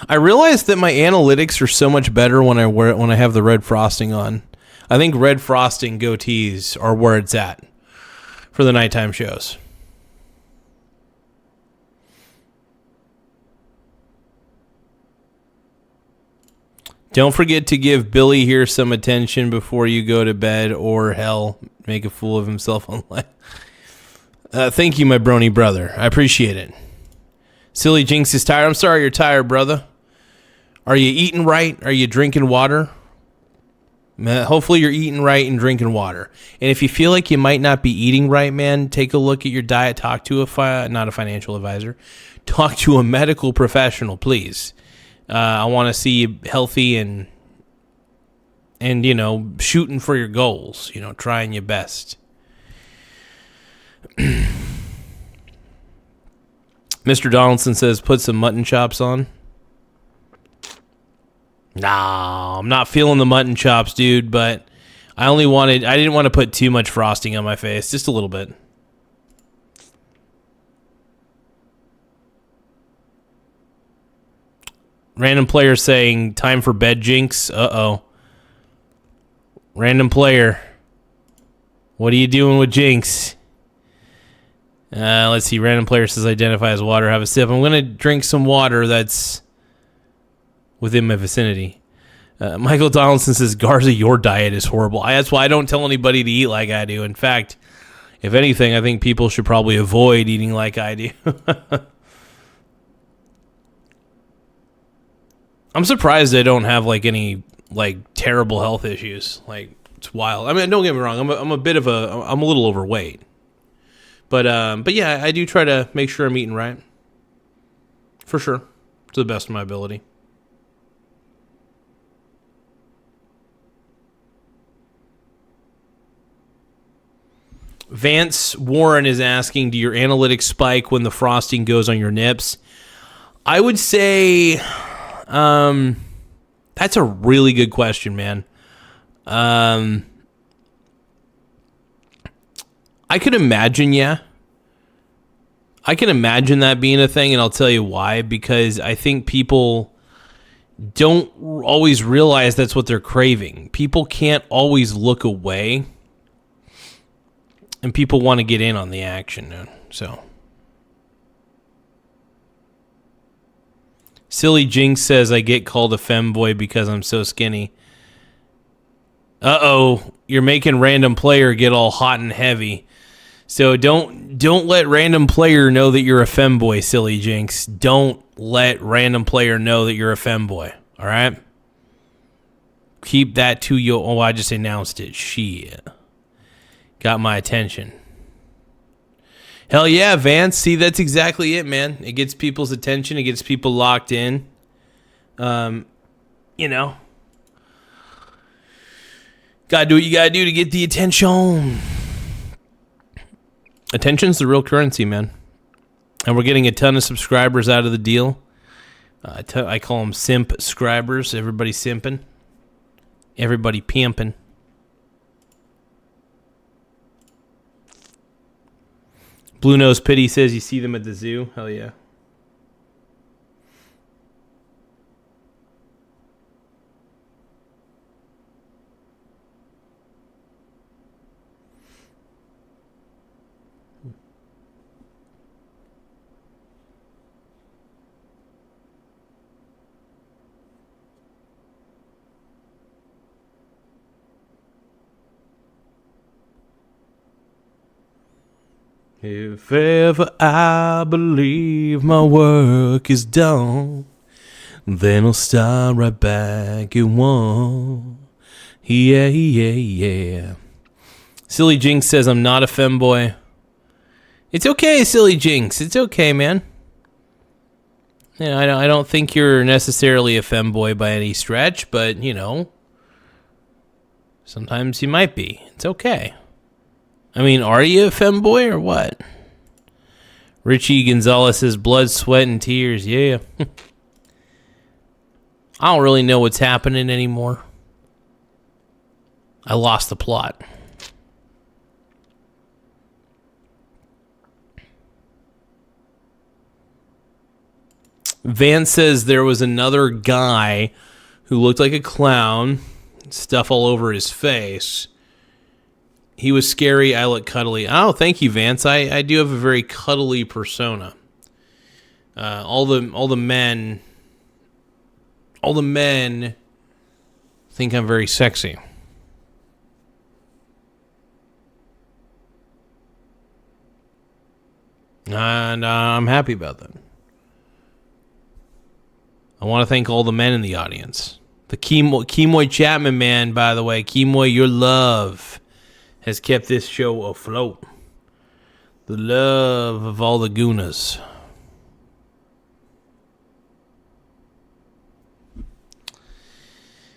I realized that my analytics are so much better when I have the red frosting on. I think red frosting goatees are where it's at for the nighttime shows. Don't forget to give Billy here some attention before you go to bed, or hell, make a fool of himself online. Thank you, my brony brother. I appreciate it. Silly Jinx is tired. I'm sorry you're tired, brother. Are you eating right? Are you drinking water? Hopefully you're eating right and drinking water. And if you feel like you might not be eating right, man, take a look at your diet. Talk to not a financial advisor. Talk to a medical professional, please. I want to see you healthy and you know, shooting for your goals. You know, trying your best. Mr. Donaldson says, put some mutton chops on. Nah, I'm not feeling the mutton chops, dude, but I didn't want to put too much frosting on my face, just a little bit. Random player saying, time for bed, Jinx. Uh-oh. Random player. What are you doing with Jinx? Let's see. Random player says, identify as water, have a sip. I'm going to drink some water that's within my vicinity. Michael Donaldson says, Garza, your diet is horrible. That's why I don't tell anybody to eat like I do. In fact, if anything, I think people should probably avoid eating like I do. I'm surprised I don't have like any like terrible health issues. Like, it's wild. I mean, don't get me wrong. I'm a little overweight. But yeah, I do try to make sure I'm eating right. For sure. To the best of my ability. Vance Warren is asking, do your analytics spike when the frosting goes on your nips? I would say that's a really good question, man. I could imagine, yeah. I can imagine that being a thing, and I'll tell you why. Because I think people don't always realize that's what they're craving. People can't always look away, and people want to get in on the action, man. So, Silly Jinx says, I get called a femboy because I'm so skinny. Uh-oh, you're making random player get all hot and heavy. So don't let random player know that you're a femboy, Silly Jinx. Don't let random player know that you're a femboy, all right? Keep that to you. Oh, I just announced it. Shit. Got my attention. Hell yeah, Vance. See, that's exactly it, man. It gets people's attention. It gets people locked in. You know. Gotta do what you gotta do to get the attention. Attention's the real currency, man. And we're getting a ton of subscribers out of the deal. I call them simp subscribers. Everybody simping. Everybody pimping. Blue Nose Pity says you see them at the zoo. Hell yeah. If ever I believe my work is done, then I'll start right back at one. Yeah, yeah, yeah. Silly Jinx says I'm not a femboy. It's okay, Silly Jinx. It's okay, man. Yeah, I don't think you're necessarily a femboy by any stretch, but, you know, sometimes you might be. It's okay. I mean, are you a femboy or what? Richie Gonzalez says blood, sweat, and tears. Yeah. I don't really know what's happening anymore. I lost the plot. Vance says there was another guy who looked like a clown, stuff all over his face. He was scary. I look cuddly. Oh, thank you, Vance. I do have a very cuddly persona. All the men think I'm very sexy. And I'm happy about that. I want to thank all the men in the audience. The Kemoy Chapman man, by the way. Kemoy, your love has kept this show afloat. The love of all the goonas.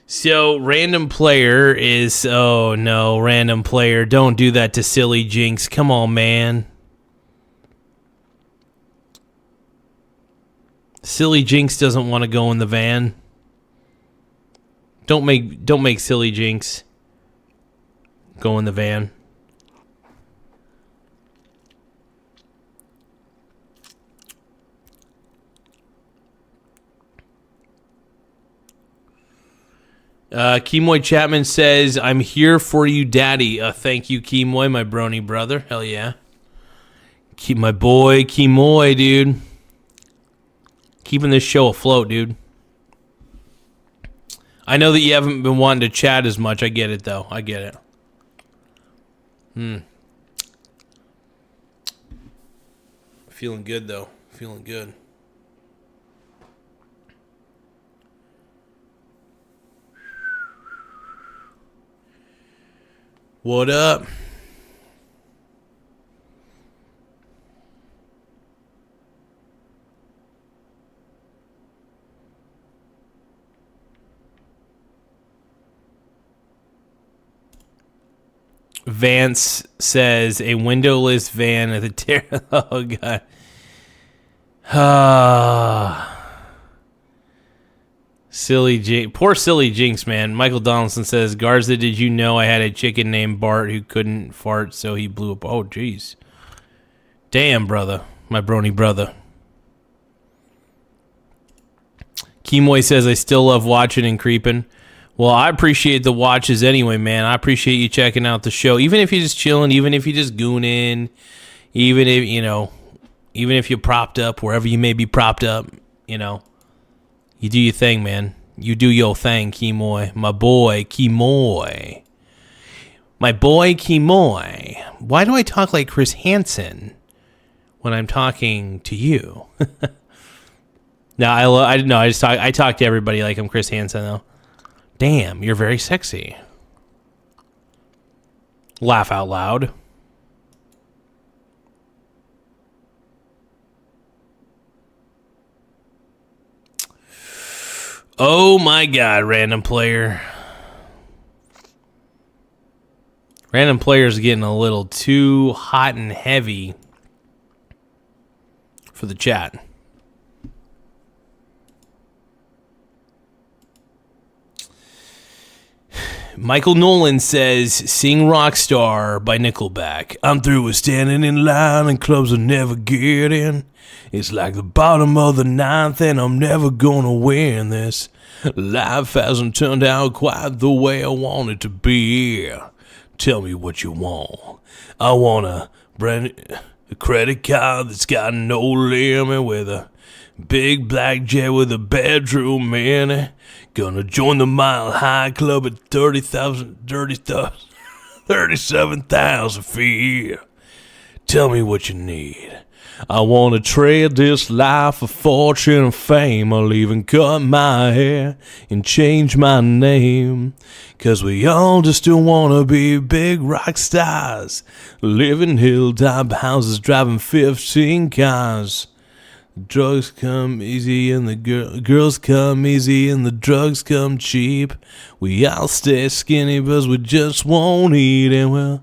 So, random player is... Oh, no, random player. Don't do that to Silly Jinx. Come on, man. Silly Jinx doesn't want to go in the van. Don't make Silly Jinx go in the van. Kemoy Chapman says, I'm here for you, daddy. Thank you, Kemoy, my brony brother. Hell yeah. Keep my boy, Kemoy, dude. Keeping this show afloat, dude. I know that you haven't been wanting to chat as much. I get it, though. I get it. Feeling good, though. Feeling good. What up? Vance says a windowless van at the oh god. Silly Jinx. Poor Silly Jinx, man. Michael Donaldson says, Garza, did you know I had a chicken named Bart who couldn't fart, so he blew up? Oh, jeez. Damn, brother. my brony brother. Kimoy says, I still love watching and creeping. Well, I appreciate the watches anyway, man. I appreciate you checking out the show. Even if you're just chilling, even if you're just gooning, even if you're propped up, wherever you may be propped up, you do your thing, man. You do your thing, Kimoy. My boy, Kimoy. My boy, Kimoy. Why do I talk like Chris Hansen when I'm talking to you? No, I talk to everybody like I'm Chris Hansen, though. Damn, you're very sexy. Laugh out loud. Oh my God, random player. Random player's getting a little too hot and heavy for the chat. Michael Nolan says, sing Rockstar by Nickelback. I'm through with standing in line and clubs will never get in. It's like the bottom of the ninth and I'm never gonna win this. Life hasn't turned out quite the way I want it to be. Tell me what you want. I want a credit card that's got no limit with a big black jet with a bedroom in it. Gonna join the Mile High Club at 37,000 feet. Tell me what you need. I wanna trade this life for fortune and fame. I'll even cut my hair and change my name. 'Cause we all just do wanna be big rock stars. Living hilltop houses, driving 15 cars. Drugs come easy and the girls come easy and the drugs come cheap. We all stay skinny but we just won't eat, and we'll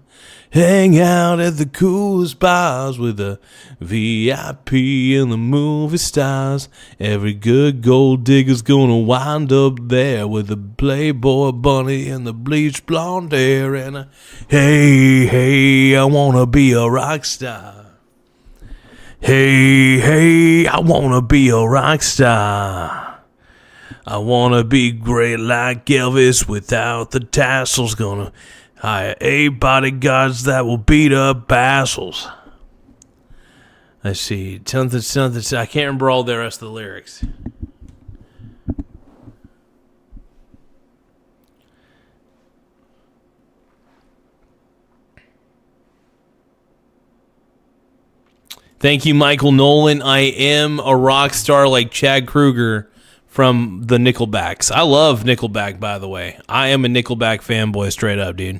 hang out at the coolest bars with the VIP and the movie stars. Every good gold digger's gonna wind up there with the Playboy bunny and the bleached blonde hair. And hey, I wanna be a rock star. Hey, I wanna be a rock star. I wanna be great like Elvis without the tassels. Gonna hire 8 bodyguards that will beat up assholes. Let's see, something. I can't remember all the rest of the lyrics. Thank you, Michael Nolan. I am a rock star like Chad Kroeger from the Nickelbacks. I love Nickelback, by the way. I am a Nickelback fanboy, straight up, dude.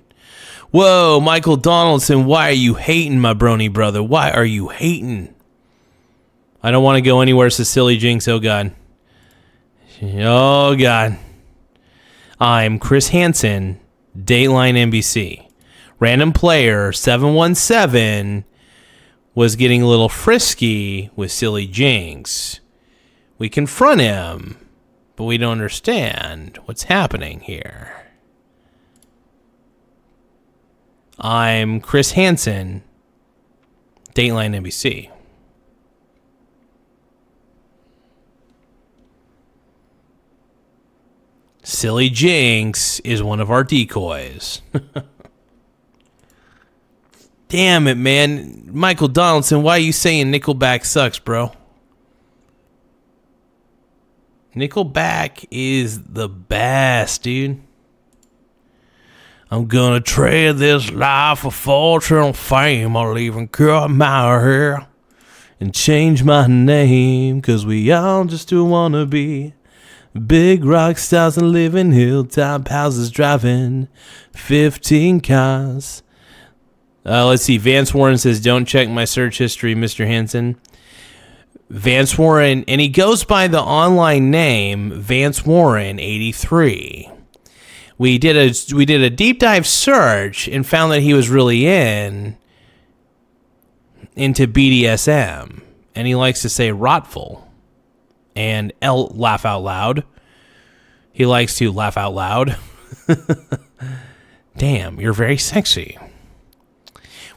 Whoa, Michael Donaldson, why are you hating, my brony brother? Why are you hating? I don't want to go anywhere, Cecily Jinx. Oh, God. Oh, God. I'm Chris Hansen, Dateline NBC. Random player 717 was getting a little frisky with Silly Jinx. We confront him, but we don't understand what's happening here. I'm Chris Hansen, Dateline NBC. Silly Jinx is one of our decoys. Damn it, man. Michael Donaldson, why are you saying Nickelback sucks, bro? Nickelback is the best, dude. I'm gonna trade this life for fortune and fame. I'll even cut my hair and change my name. 'Cause we all just do wanna be big rock stars and live in hilltop houses, driving 15 cars. Let's see. Vance Warren says, don't check my search history, Mr. Hansen. Vance Warren, and he goes by the online name Vance Warren 83. We did a deep dive search and found that he was really into BDSM, and he likes to say rotful and laugh out loud. He likes to laugh out loud. Damn, you're very sexy.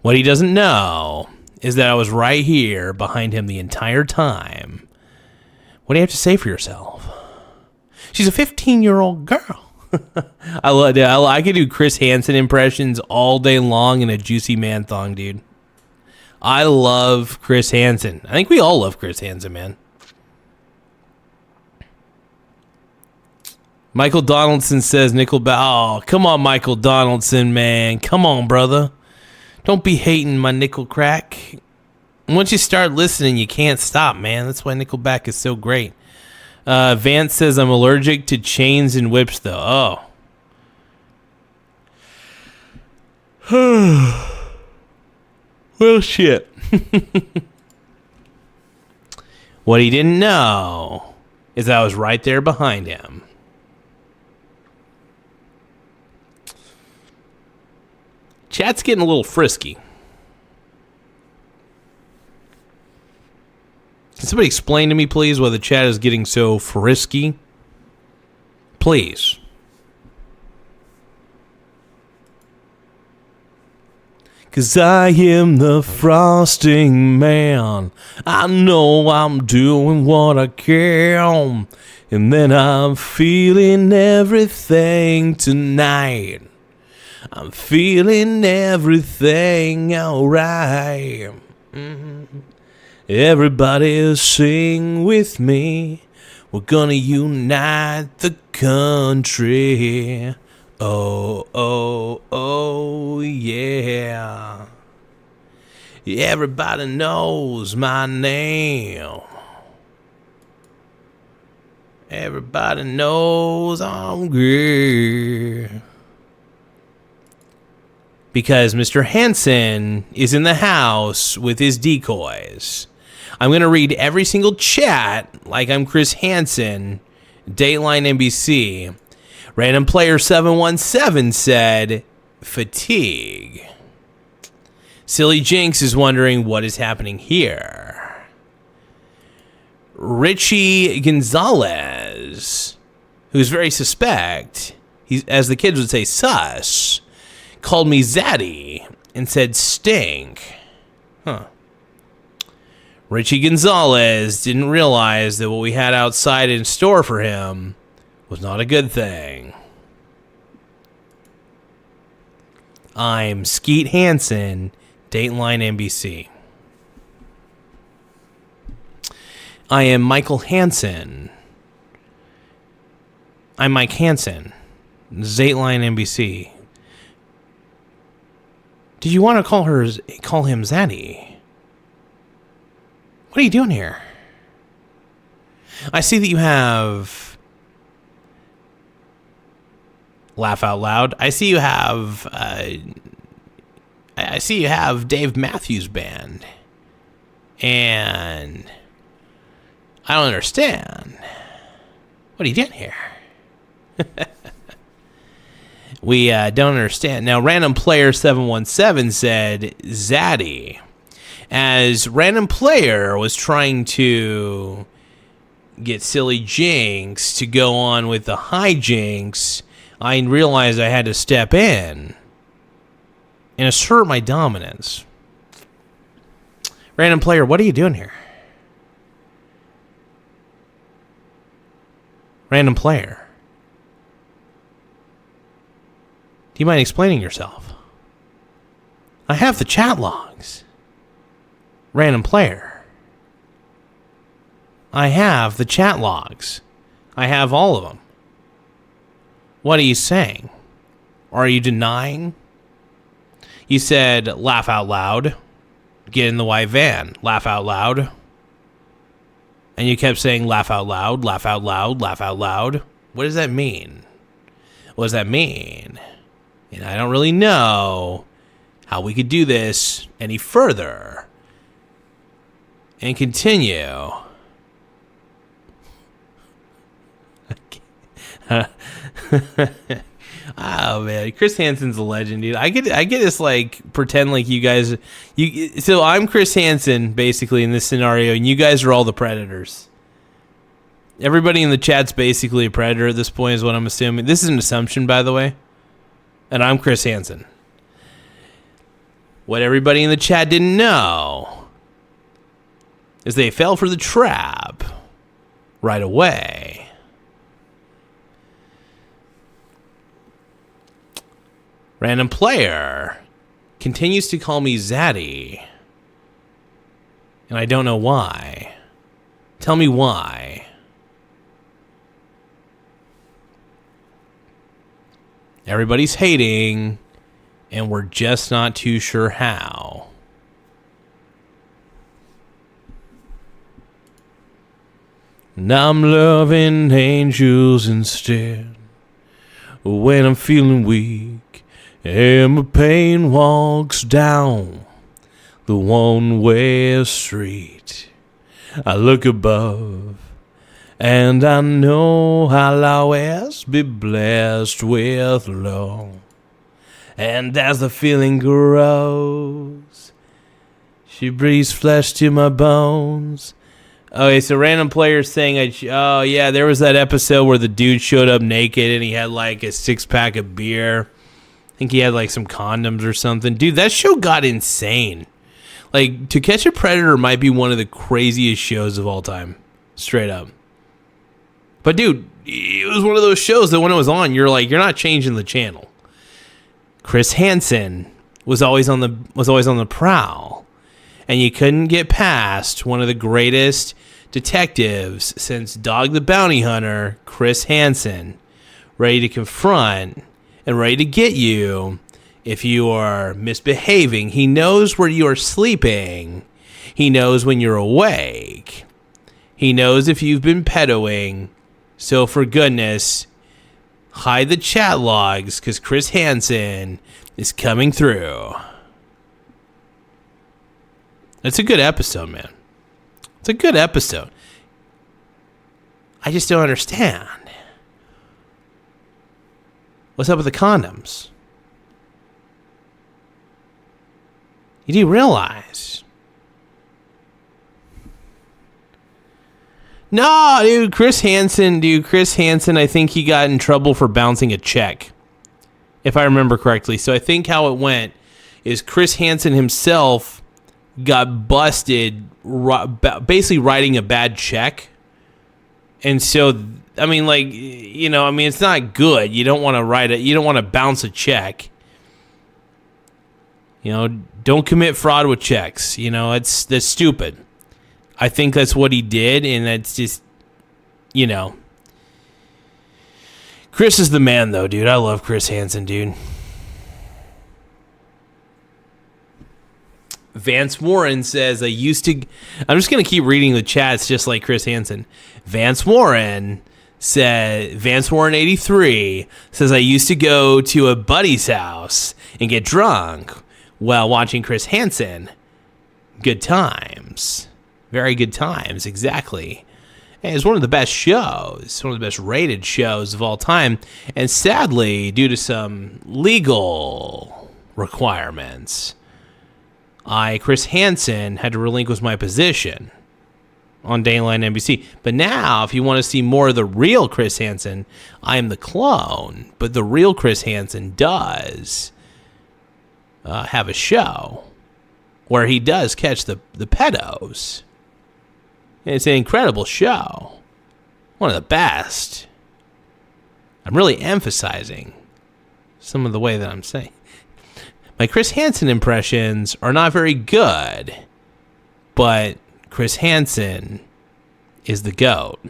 What he doesn't know is that I was right here behind him the entire time. What do you have to say for yourself? She's a 15-year-old girl. I love it. I could do Chris Hansen impressions all day long in a juicy man thong, dude. I love Chris Hansen. I think we all love Chris Hansen, man. Michael Donaldson says Nickelback. Oh, come on, Michael Donaldson, man. Come on, brother. Don't be hating my nickel crack. Once you start listening, you can't stop, man. That's why Nickelback is so great. Vance says, I'm allergic to chains and whips, though. Oh. Well, shit. What he didn't know is I was right there behind him. Chat's getting a little frisky. Can somebody explain to me, please, why the chat is getting so frisky? Please. Cause I am the frosting man. I know I'm doing what I can. And then I'm feeling everything tonight. I'm feeling everything alright. Everybody sing with me. We're gonna unite the country. Oh, oh, oh, yeah. Everybody knows my name. Everybody knows I'm good. Because Mr. Hansen is in the house with his decoys. I'm going to read every single chat like I'm Chris Hansen, Dateline NBC. Random Player 717 said, fatigue. Silly Jinx is wondering what is happening here. Richie Gonzalez, who's very suspect, he's, as the kids would say, sus, called me Zaddy and said stink. Huh. Richie Gonzalez didn't realize that what we had outside in store for him was not a good thing. I'm Skeet Hansen, Dateline NBC. I am Michael Hansen. I'm Mike Hansen, Dateline NBC. Did you want to call him Zaddy? What are you doing here? I see that you have Laugh Out Loud. I see you have Dave Matthews Band. And I don't understand. What are you doing here? We don't understand. Now, Random Player 717 said Zaddy. As Random Player was trying to get Silly Jinx to go on with the hijinks, I realized I had to step in and assert my dominance. Random Player, what are you doing here? Random Player. Do you mind explaining yourself? I have the chat logs. Random Player. I have the chat logs. I have all of them. What are you saying? Are you denying? You said, laugh out loud. Get in the white van. Laugh out loud. And you kept saying, laugh out loud, laugh out loud, laugh out loud. What does that mean? What does that mean? And I don't really know how we could do this any further and continue. Oh man, Chris Hansen's a legend, dude. I get this like pretend like you guys. So I'm Chris Hansen basically in this scenario, and you guys are all the predators. Everybody in the chat's basically a predator at this point, is what I'm assuming. This is an assumption, by the way. And I'm Chris Hansen. What everybody in the chat didn't know as they fell for the trap right away. Random player continues to call me Zaddy, and I don't know why. Tell me why. Everybody's hating, and we're just not too sure how. And I'm loving angels instead when I'm feeling weak and my pain walks down the one-way street. I look above and I know I'll always be blessed with love. And as the feeling grows, she breathes flesh to my bones. Okay, so random player saying, oh yeah, there was that episode where the dude showed up naked and he had like a 6-pack of beer. I think he had like some condoms or something. Dude, that show got insane. Like, To Catch a Predator might be one of the craziest shows of all time. Straight up. But dude, it was one of those shows that when it was on, you're like, you're not changing the channel. Chris Hansen was always on the prowl. And you couldn't get past one of the greatest detectives since Dog the Bounty Hunter, Chris Hansen, ready to confront and ready to get you if you are misbehaving. He knows where you are sleeping. He knows when you're awake. He knows if you've been pedoing. So for goodness, hide the chat logs because Chris Hansen is coming through. It's a good episode, man. It's a good episode. I just don't understand. What's up with the condoms? You do realize. No, dude, Chris Hansen, I think he got in trouble for bouncing a check, if I remember correctly. So I think how it went is Chris Hansen himself got busted basically writing a bad check. And so, I mean, like, you know, I mean, it's not good. You don't want to write it. You don't want to bounce a check. You know, don't commit fraud with checks. You know, that's stupid. I think that's what he did, and that's just, you know. Chris is the man, though, dude. I love Chris Hansen, dude. Vance Warren says, I'm just going to keep reading the chats just like Chris Hansen. Vance Warren 83 says, I used to go to a buddy's house and get drunk while watching Chris Hansen. Good times. Very good times, exactly. And it's one of the best shows, one of the best rated shows of all time. And sadly, due to some legal requirements, Chris Hansen, had to relinquish my position on Dayline NBC. But now, if you want to see more of the real Chris Hansen, I am the clone. But the real Chris Hansen does have a show where he does catch the pedos. And it's an incredible show. One of the best. I'm really emphasizing some of the way that I'm saying. My Chris Hansen impressions are not very good, but Chris Hansen is the GOAT.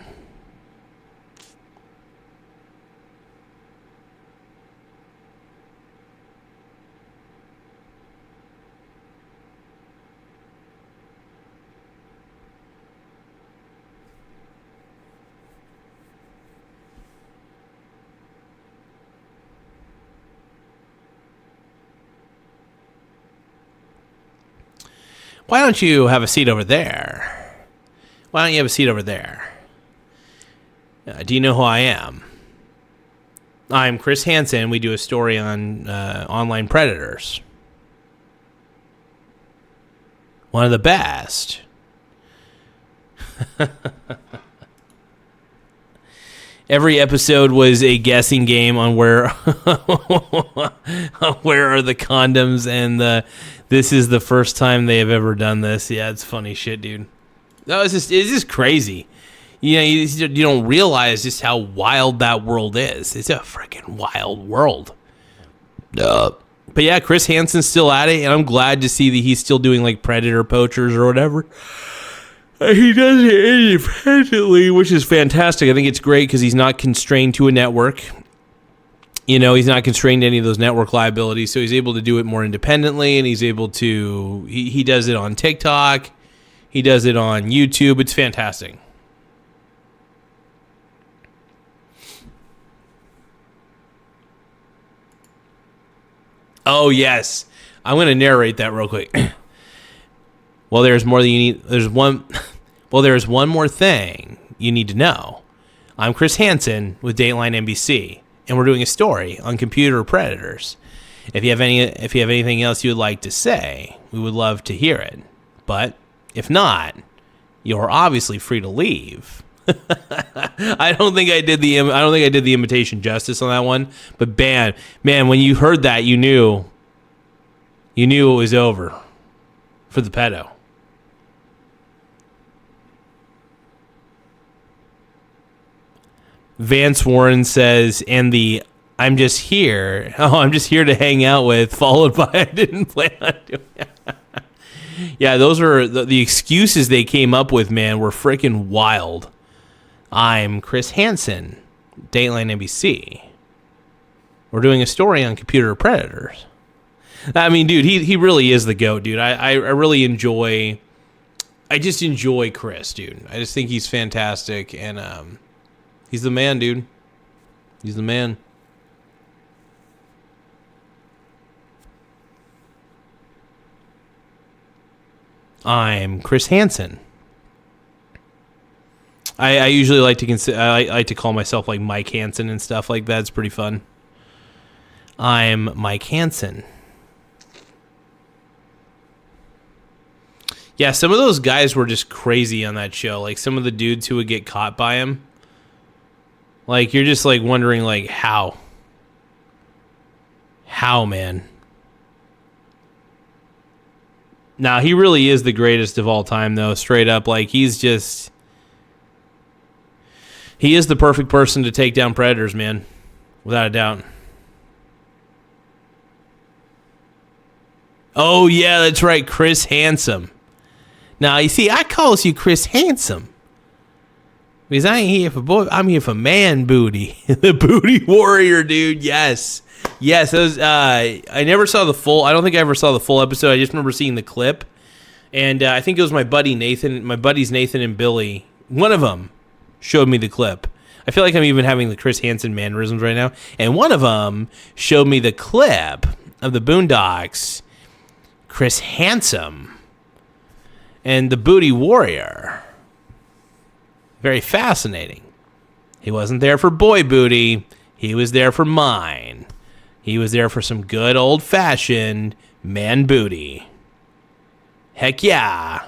Why don't you have a seat over there? Why don't you have a seat over there? Do you know who I am? I'm Chris Hansen. We do a story on online predators. One of the best. Every episode was a guessing game on where where are the condoms, and this is the first time they have ever done this. Yeah, it's funny shit, dude. No, it's just crazy. You know, you don't realize just how wild that world is. It's a freaking wild world. But yeah, Chris Hansen's still at it, and I'm glad to see that he's still doing like Predator Poachers or whatever. He does it independently, which is fantastic. I think it's great because he's not constrained to a network. You know, he's not constrained to any of those network liabilities, so he's able to do it more independently, and he's able to... He does it on TikTok. He does it on YouTube. It's fantastic. Oh, yes. I'm going to narrate that real quick. Well, there's more than you need. There's one more thing you need to know. I'm Chris Hansen with Dateline NBC, and we're doing a story on computer predators. If you have anything else you would like to say, we would love to hear it. But if not, you're obviously free to leave. I don't think I did the imitation justice on that one. But man, when you heard that, you knew it was over for the pedo. Vance Warren says, and the I'm just here to hang out with, followed by I didn't plan on doing it. Yeah, those are the excuses they came up with, man, were freaking wild. I'm Chris Hansen, Dateline NBC. We're doing a story on computer predators. I mean, dude, he really is the GOAT, dude. I really enjoy Chris, dude. I just think he's fantastic, and he's the man, dude. He's the man. I'm Chris Hansen. I usually like to I like to call myself like Mike Hansen and stuff like that. It's pretty fun. I'm Mike Hansen. Yeah, some of those guys were just crazy on that show. Like some of the dudes who would get caught by him. Like you're just like wondering like how? How, man? Nah, he really is the greatest of all time though, straight up. Like he is the perfect person to take down predators, man. Without a doubt. Oh, yeah, that's right. Chris Handsome. Now, you see, I calls you Chris Handsome. Because I ain't here for boy. I'm here for man booty. The booty warrior, dude. Yes. Yes. Those, I never saw the full. I don't think I ever saw the full episode. I just remember seeing the clip. And I think it was my buddies Nathan and Billy. One of them showed me the clip. I feel like I'm even having the Chris Hansen mannerisms right now. And one of them showed me the clip of the Boondocks, Chris Handsome, and the Booty Warrior. Very fascinating. He wasn't there for boy booty. He was there for mine. He was there for some good old-fashioned man booty. Heck yeah.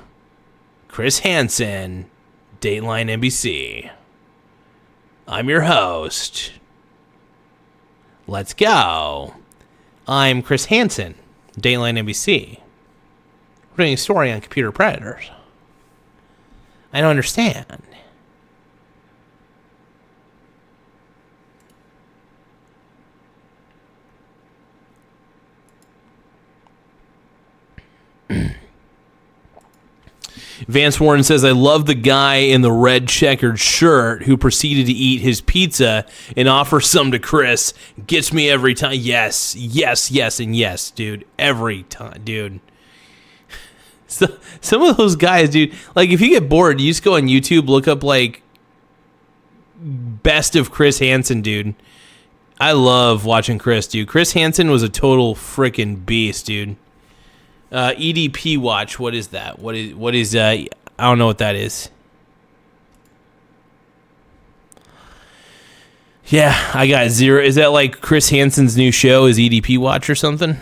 Chris Hansen, Dateline NBC. I'm your host. Let's go. I'm Chris Hansen, Dateline NBC. We're doing a story on computer predators. I don't understand. Vance Warren says, I love the guy in the red checkered shirt who proceeded to eat his pizza and offer some to Chris. Gets me every time. Yes, yes, yes, and yes, dude. Every time, dude. So, some of those guys, dude, like if you get bored, you just go on YouTube, look up like best of Chris Hansen, dude. I love watching Chris, dude. Chris Hansen was a total freaking beast, dude. EDP watch, what is that? What is I don't know what that is. Yeah, I got 0. Is that like Chris Hansen's new show? Is EDP watch or something?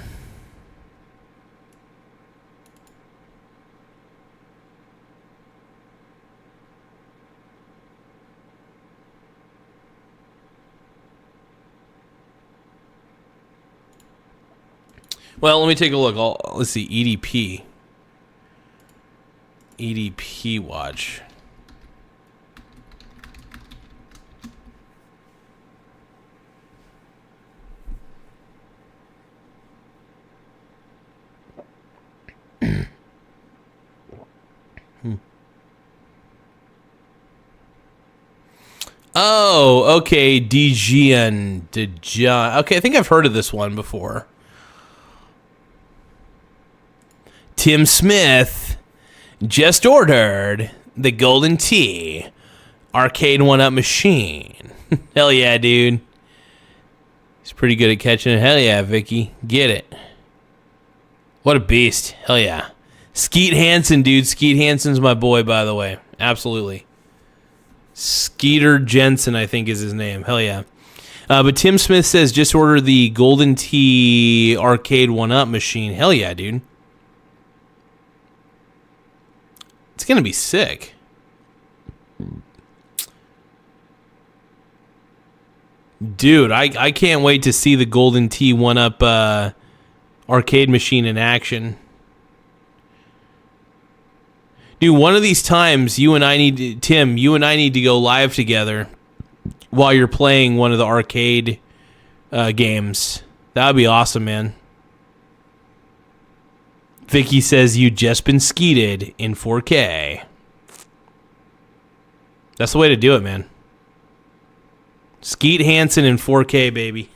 Well, let me take a look. Let's see, EDP. EDP watch. Oh, okay, DGN. Okay, I think I've heard of this one before. Tim Smith just ordered the Golden Tee arcade 1-up machine. Hell yeah, dude. He's pretty good at catching it. Hell yeah, Vicky. Get it. What a beast. Hell yeah. Skeet Hansen, dude. Skeet Hansen's my boy, by the way. Absolutely. Skeeter Jensen, I think is his name. Hell yeah. But Tim Smith says just order the Golden Tee arcade 1-up machine. Hell yeah, dude. It's going to be sick. Dude, I can't wait to see the Golden Tee 1-up arcade machine in action. Dude, one of these times, you and I need to go live together while you're playing one of the arcade games. That would be awesome, man. Vicky says you just been skeeted in 4K. That's the way to do it, man. Skeet Hansen in 4K, baby.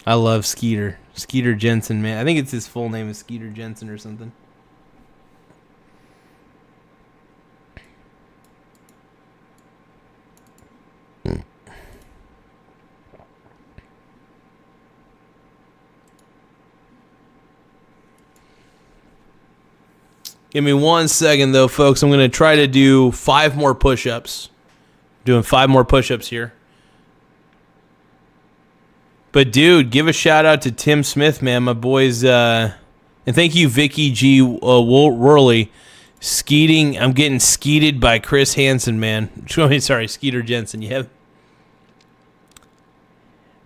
I love Skeeter. Skeeter Jensen, man. I think it's his full name is Skeeter Jensen or something. Give me 1 second, though, folks. I'm going to try to do 5 more push-ups. Doing 5 more push-ups here. But, dude, give a shout-out to Tim Smith, man. My boys. And thank you, Vicky G. Worley. Skeeting. I'm getting skeeted by Chris Hansen, man. Sorry, Skeeter Jensen. Yeah.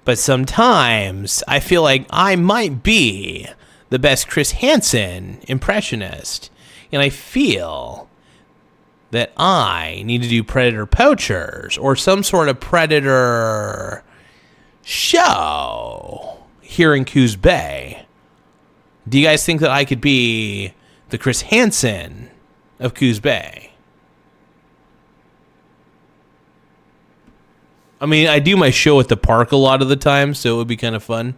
But sometimes I feel like I might be the best Chris Hansen impressionist. And I feel that I need to do Predator Poachers or some sort of Predator show here in Coos Bay. Do you guys think that I could be the Chris Hansen of Coos Bay? I mean, I do my show at the park a lot of the time, so it would be kind of fun.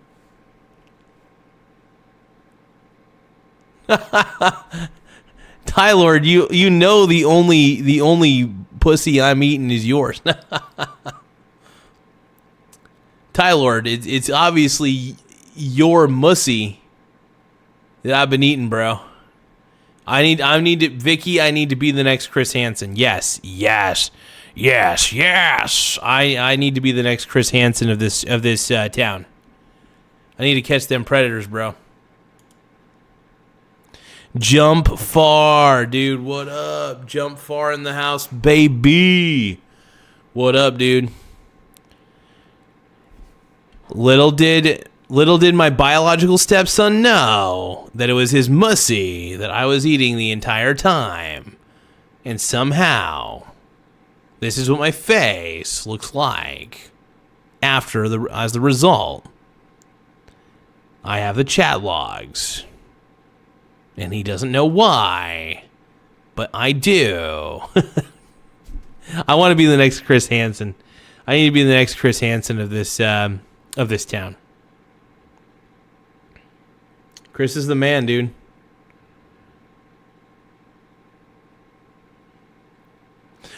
Tylord, you know the only pussy I'm eating is yours. Tylord, it's obviously your mussy that I've been eating, bro. I need to, Vicky. I need to be the next Chris Hansen. Yes. I need to be the next Chris Hansen of this town. I need to catch them predators, bro. Jump far, dude. What up? Jump far in the house, baby. What up, dude? Little did my biological stepson know that it was his mussy that I was eating the entire time. And somehow, this is what my face looks like as the result. I have the chat logs. And he doesn't know why, but I do. I want to be the next Chris Hansen. I need to be the next Chris Hansen of this town. Chris is the man, dude.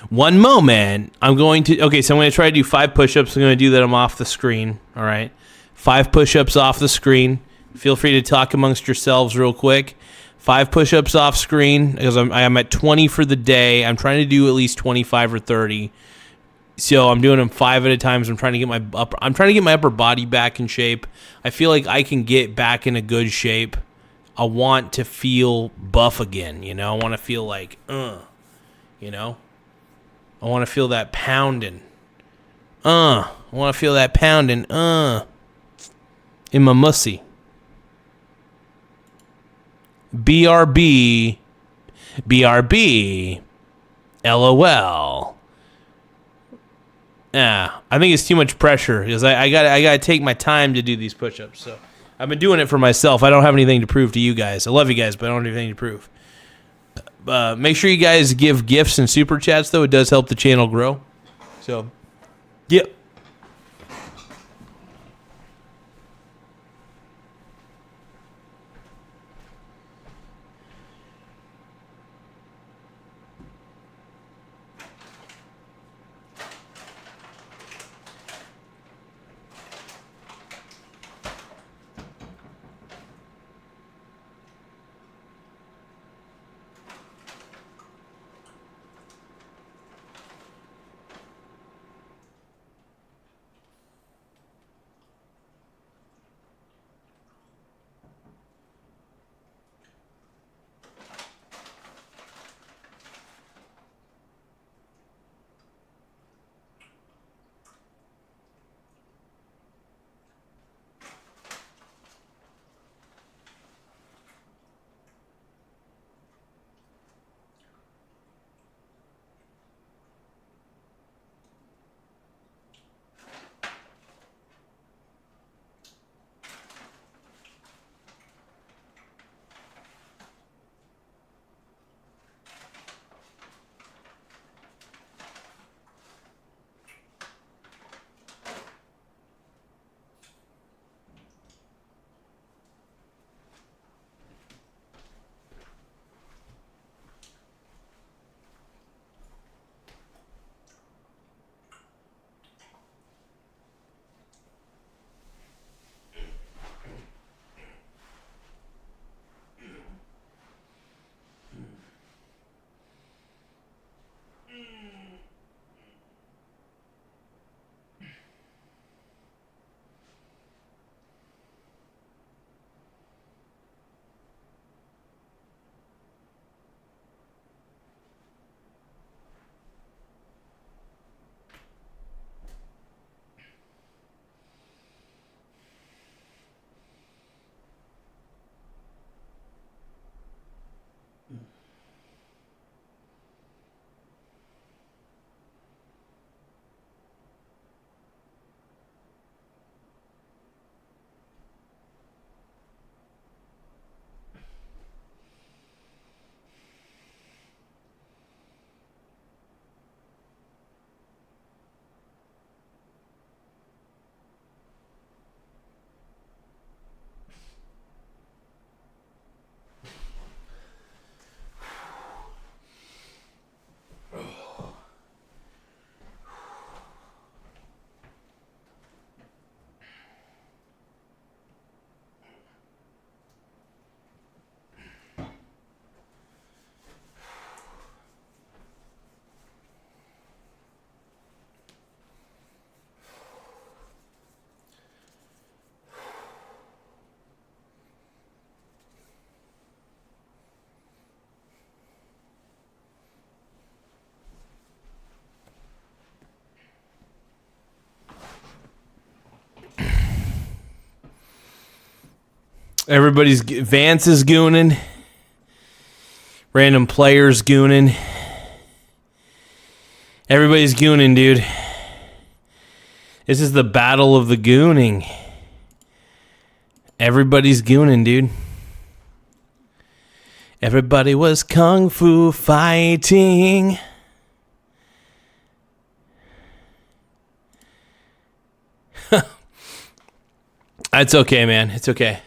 One moment, I'm going to try to do 5 push-ups. I'm going to do that. I'm off the screen. All right. 5 push-ups off the screen. Feel free to talk amongst yourselves real quick. 5 push-ups off screen because I'm at 20 for the day. I'm trying to do at least 25 or 30. So I'm doing them 5 at a time. So I'm trying to get my upper body back in shape. I feel like I can get back in a good shape. I want to feel buff again, you know? I want to feel like, you know? I want to feel that pounding. I want to feel that pounding, in my mussy. BRB BRB. LOL. Yeah, I think it's too much pressure because I gotta take my time to do these push-ups. So I've been doing it for myself. I don't have anything to prove to you guys. I love you guys, but I don't have anything to prove. Make sure you guys give gifts and super chats, though. It does help the channel grow. So, yep. Vance is gooning. Random players gooning. Everybody's gooning, dude. This is the battle of the gooning. Everybody's gooning, dude. Everybody was kung fu fighting. It's okay, man. It's okay.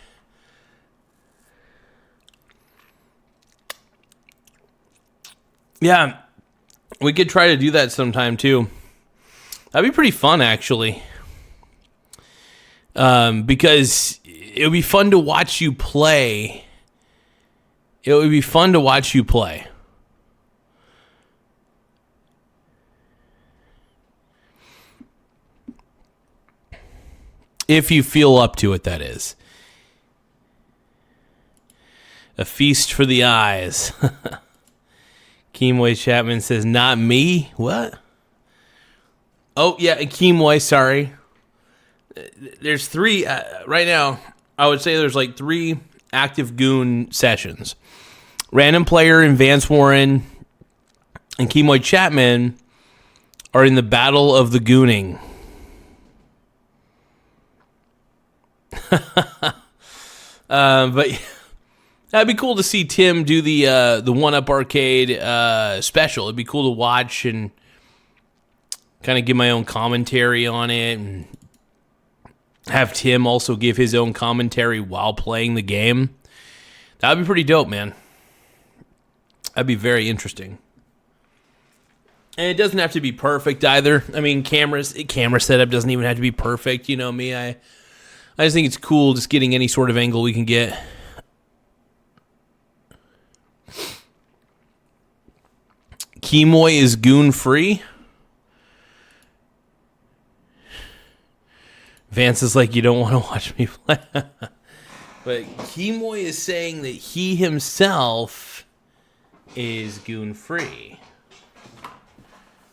Yeah, we could try to do that sometime too. That'd be pretty fun, actually. Because it would be fun to watch you play. It would be fun to watch you play. If you feel up to it, that is. A feast for the eyes. Keemway Chapman says, not me? What? Oh, yeah, Keemway, sorry. There's three, right now, I would say there's like 3 active goon sessions. Random Player and Vance Warren and Kemoy Chapman are in the battle of the gooning. But that'd be cool to see Tim do the One Up Arcade special. It'd be cool to watch and kind of give my own commentary on it, and have Tim also give his own commentary while playing the game. That'd be pretty dope, man. That'd be very interesting. And it doesn't have to be perfect either. I mean, camera setup doesn't even have to be perfect. You know me, I just think it's cool just getting any sort of angle we can get. Kemoy is goon free. Vance is like, you don't want to watch me play. But Kemoy is saying that he himself is goon free.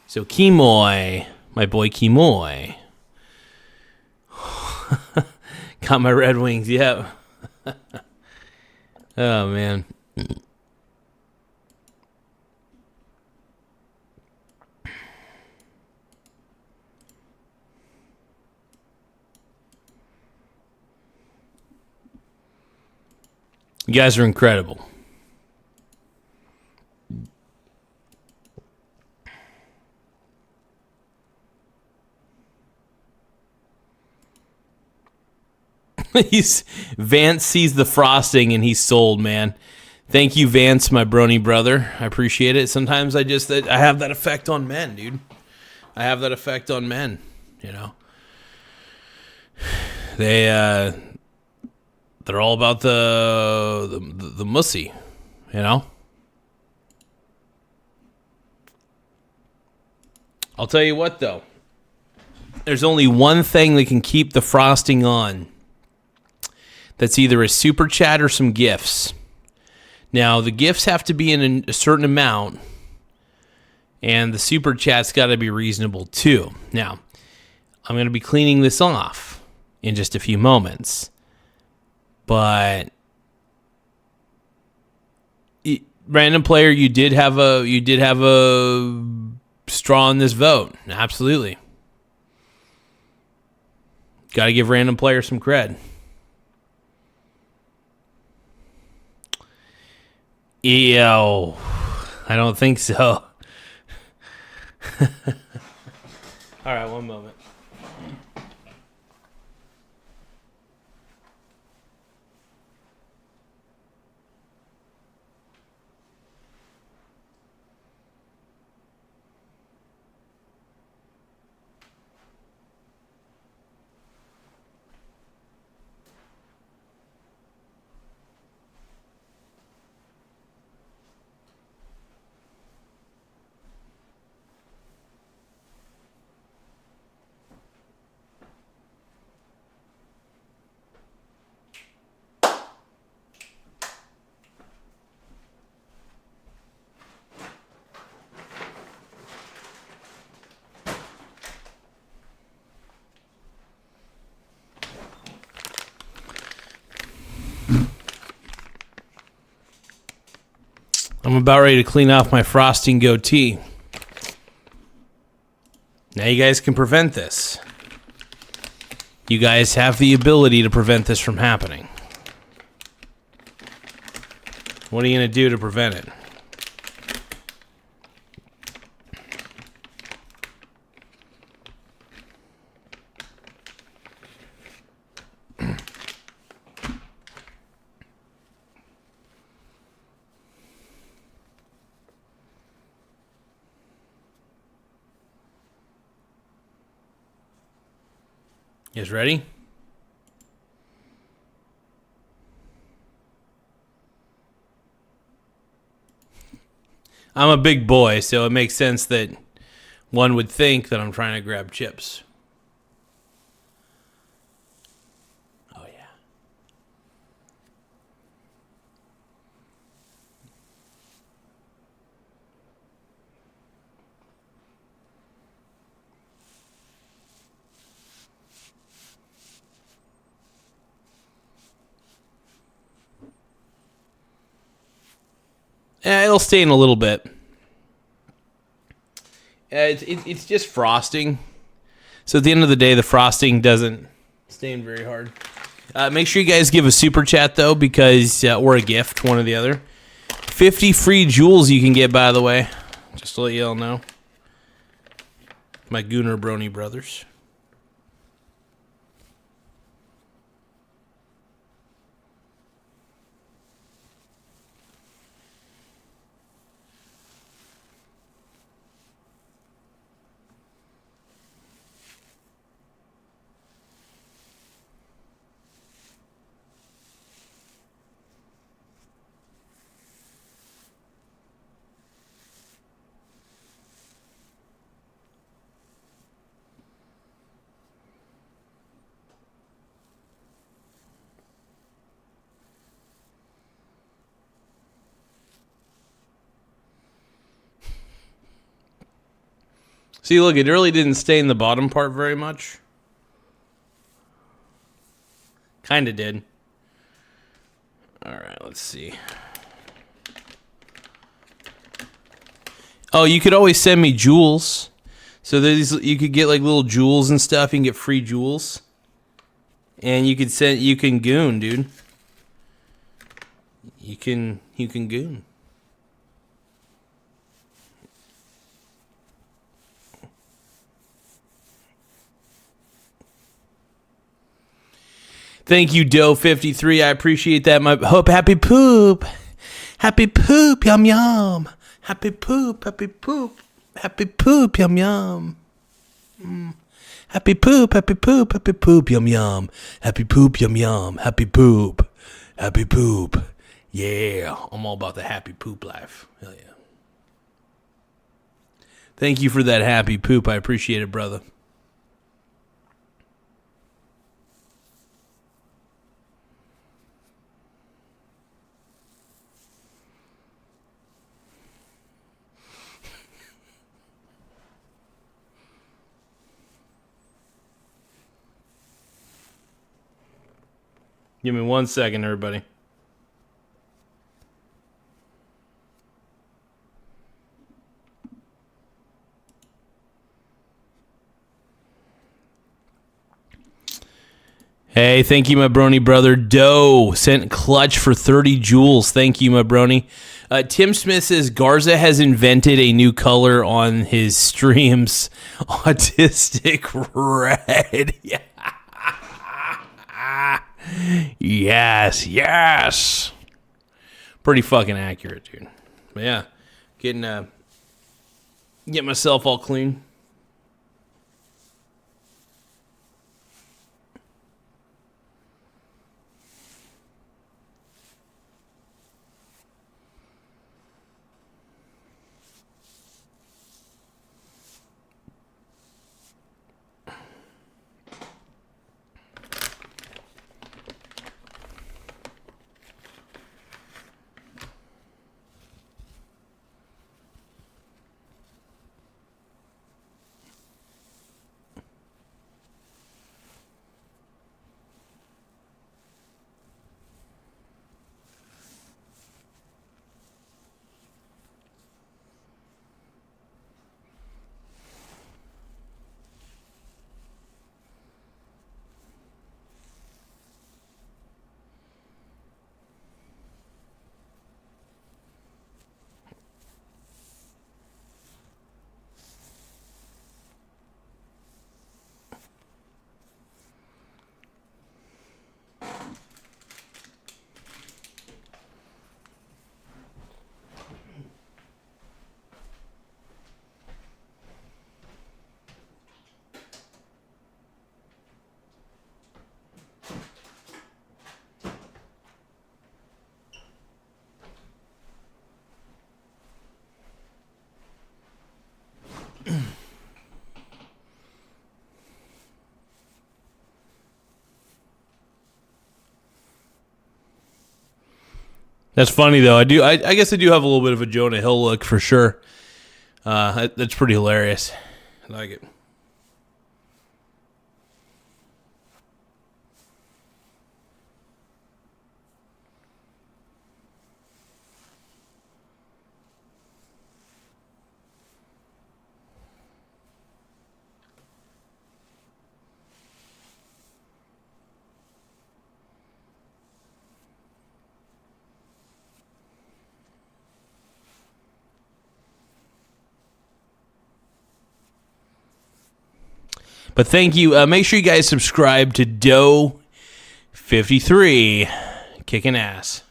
So Kemoy, my boy Kemoy, got my Red Wings, yeah. Oh, man. You guys are incredible. Vance sees the frosting and he's sold, man. Thank you, Vance, my brony brother. I appreciate it. Sometimes I have that effect on men, dude. I have that effect on men, you know. They're all about the mussy, you know. I'll tell you what, though. There's only one thing that can keep the frosting on. That's either a super chat or some gifts. Now, the gifts have to be in a certain amount, and the super chat's got to be reasonable too. Now, I'm going to be cleaning this off in just a few moments, but Random Player, you did have a straw in this vote. Absolutely. Got to give Random Player some cred. Ew, I don't think so. All right, one moment. I'm about ready to clean off my frosting goatee. Now you guys can prevent this. You guys have the ability to prevent this from happening. What are you going to do to prevent it? You guys ready? I'm a big boy, so it makes sense that one would think that I'm trying to grab chips. Oh, yeah. It'll stain a little bit. It's just frosting. So at the end of the day, the frosting doesn't stain very hard. Make sure you guys give a super chat, though, because or a gift, one or the other. 50 free jewels you can get, by the way. Just to let you all know. My Gooner Brony brothers. See, look, it really didn't stain the bottom part very much. Kind of did. All right, let's see. Oh, you could always send me jewels. So there's, you could get like little jewels and stuff. You can get free jewels. And you can goon, dude. You can goon. Thank you, Doe53. I appreciate that. My hope, happy poop. Happy poop, yum yum. Happy poop, happy poop. Happy poop, yum yum. Happy poop, happy poop, happy poop, yum yum. Happy poop, yum yum. Happy poop. Happy poop. Yeah, I'm all about the happy poop life. Hell yeah. Thank you for that happy poop. I appreciate it, brother. Give me 1 second, everybody. Hey, thank you, my brony brother. Doe sent clutch for 30 jewels. Thank you, my brony. Tim Smith says Garza has invented a new color on his streams. Autistic red. Yeah. Yes. Pretty fucking accurate, dude. But yeah, get myself all clean. That's funny though. I guess I do have a little bit of a Jonah Hill look for sure. That's pretty hilarious. I like it. But thank you. Make sure you guys subscribe to Doe 53, kicking ass.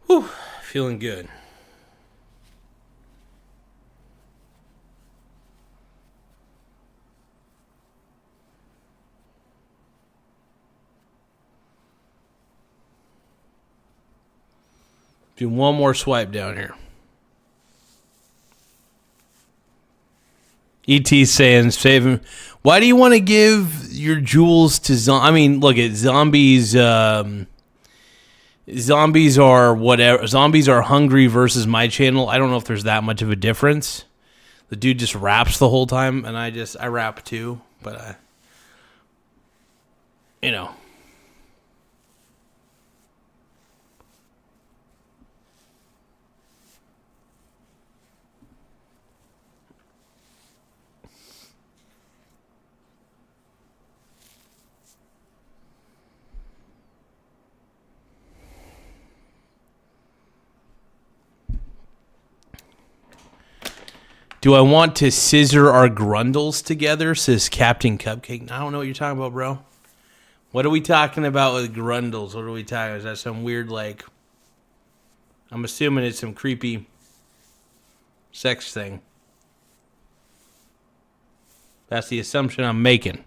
Whew, feeling good. Do one more swipe down here. ET saying, save him. Why do you want to give your jewels to zombies? I mean, look at zombies. Zombies are whatever. Zombies are hungry versus my channel. I don't know if there's that much of a difference. The dude just raps the whole time, and I rap too, but you know. Do I want to scissor our grundles together, says Captain Cupcake. I don't know what you're talking about, bro. What are we talking about with grundles? What are we talking about? Is that some weird, like... I'm assuming it's some creepy sex thing. That's the assumption I'm making.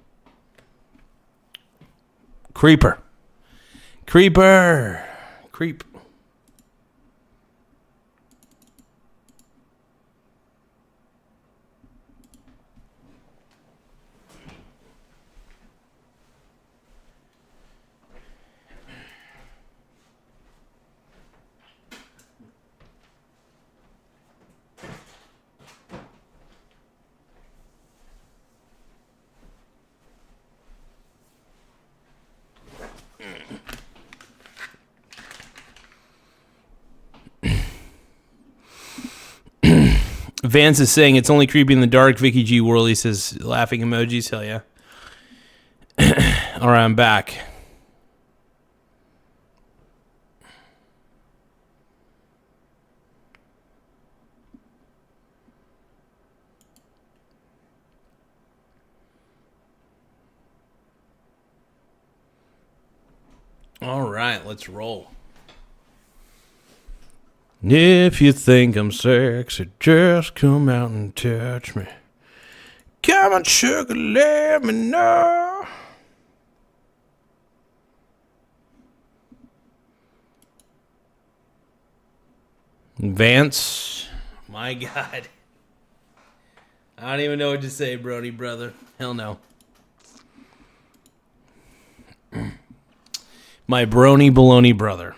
Creeper. Creeper. Creep. Vance is saying it's only creepy in the dark. Vicky G. Worley says laughing emojis. Hell yeah. All right, I'm back. All right, let's roll. If you think I'm sexy, just come out and touch me. Come on, sugar, let me know. Vance, my God. I don't even know what to say, Brody, brother. Hell no. My brony baloney brother.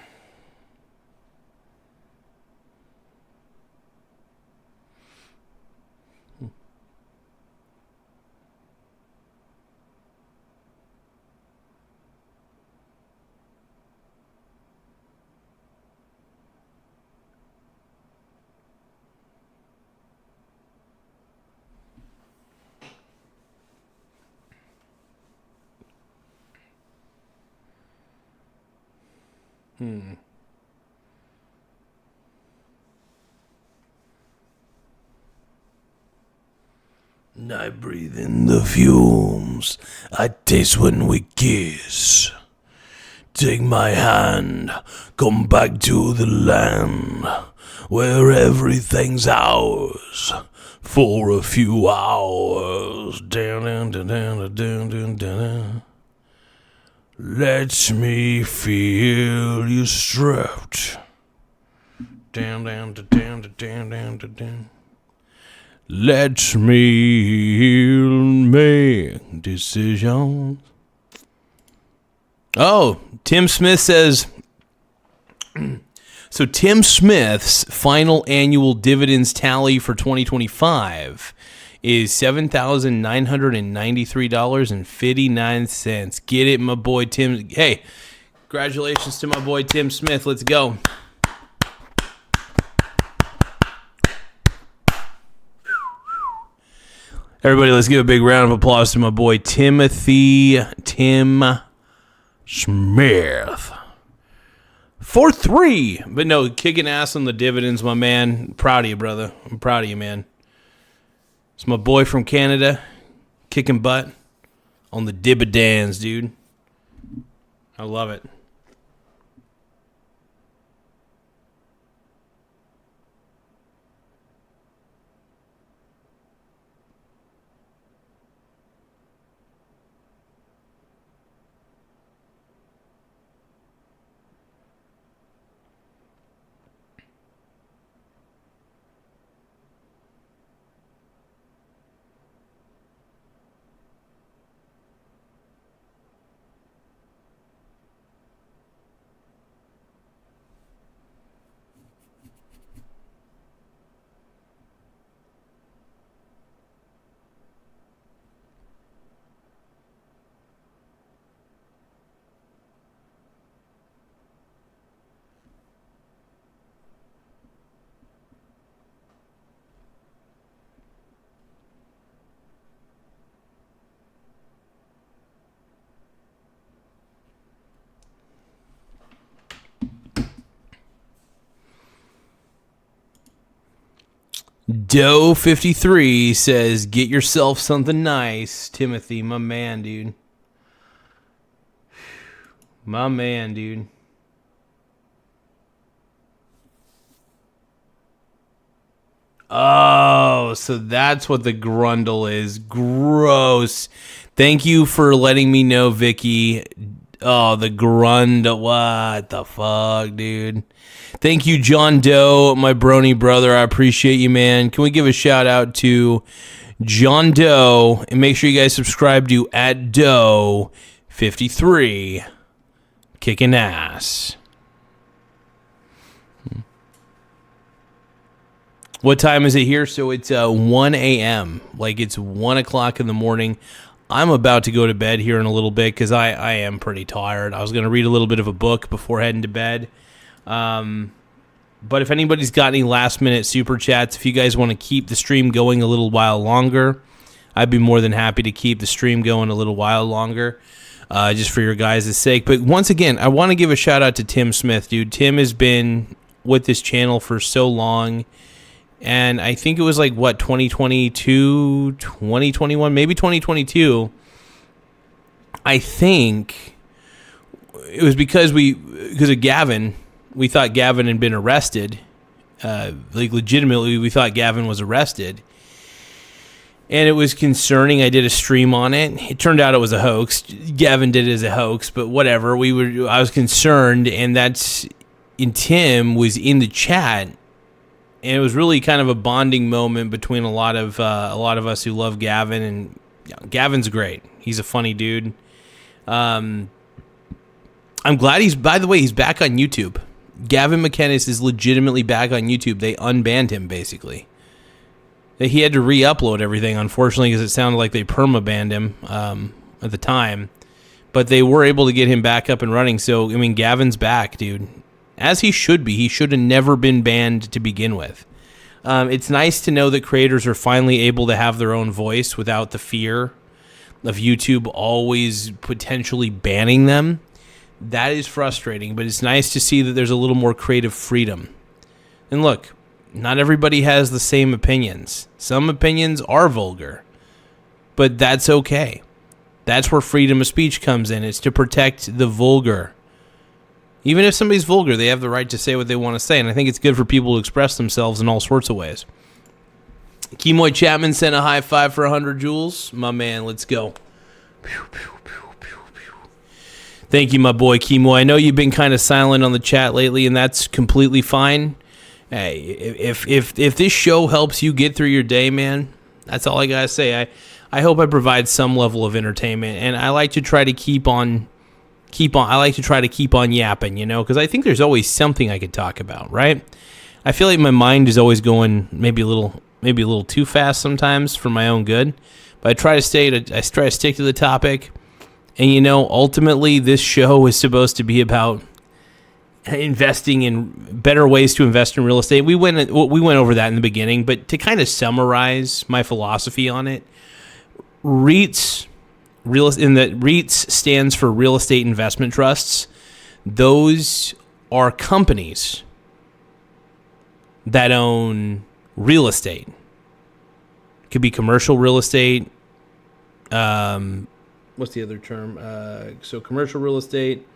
And I breathe in the fumes I taste when we kiss. Take my hand, come back to the land where everything's ours for a few hours. Down, down, down, down, down, down, down. Let me feel you strapped. Down, down, down, down, down, down, down. Let me make decisions. Oh, Tim Smith says... So Tim Smith's final annual dividends tally for 2025 is $7,993.59. Get it, my boy Tim. Hey, Congratulations to my boy Tim Smith. Let's go. Everybody, let's give a big round of applause to my boy Tim Smith. 4-3. But no, kicking ass on the dividends, my man. Proud of you, brother. I'm proud of you, man. It's my boy from Canada, kicking butt on the dividends, dude. I love it. Doe53 says, get yourself something nice. Timothy, my man, dude. My man, dude. Oh, so that's what the grundle is. Gross. Thank you for letting me know, Vicky. Oh, the grundle. What the fuck, dude? Thank you, John Doe, my brony brother. I appreciate you, man. Can we give a shout out to John Doe? And make sure you guys subscribe to @Doe53. Kicking ass. What time is it here? So it's 1 a.m. Like it's 1 o'clock in the morning. I'm about to go to bed here in a little bit because I am pretty tired. I was going to read a little bit of a book before heading to bed. But if anybody's got any last minute super chats, if you guys want to keep the stream going a little while longer, I'd be more than happy to keep the stream going a little while longer, just for your guys' sake. But once again, I want to give a shout out to Tim Smith, dude. Tim has been with this channel for so long. And I think it was like, what, 2022, 2021, maybe 2022. I think it was because of Gavin. We thought Gavin had been arrested. Like legitimately, we thought Gavin was arrested. And it was concerning. I did a stream on it. It turned out it was a hoax. Gavin did it as a hoax, but whatever. I was concerned, and Tim was in the chat. And it was really kind of a bonding moment between a lot of us who love Gavin, and Gavin's great. He's a funny dude. I'm glad he's back on YouTube. Gavin McKennis is legitimately back on YouTube. They unbanned him, basically. He had to re-upload everything, unfortunately, because it sounded like they perma-banned him at the time. But they were able to get him back up and running. So, I mean, Gavin's back, dude. As he should be. He should have never been banned to begin with. It's nice to know that creators are finally able to have their own voice without the fear of YouTube always potentially banning them. That is frustrating, but it's nice to see that there's a little more creative freedom. And look, not everybody has the same opinions. Some opinions are vulgar, but that's okay. That's where freedom of speech comes in. It's to protect the vulgar. Even if somebody's vulgar, they have the right to say what they want to say, and I think it's good for people to express themselves in all sorts of ways. Kemoy Chapman sent a high five for 100 joules. My man, let's go. Pew, pew, pew, pew, pew. Thank you, my boy Kemoy. I know you've been kind of silent on the chat lately, and that's completely fine. Hey, if this show helps you get through your day, man, that's all I gotta say. I hope I provide some level of entertainment, and I like to try to keep on yapping, you know, because I think there's always something I could talk about, right? I feel like my mind is always going maybe a little too fast sometimes for my own good, but I try to stick to the topic, And ultimately this show is supposed to be about investing in better ways to invest in real estate. We went over that in the beginning, but to kind of summarize my philosophy on it, REITs stands for real estate investment trusts. Those are companies that own real estate. It could be commercial real estate. What's the other term? So commercial real estate.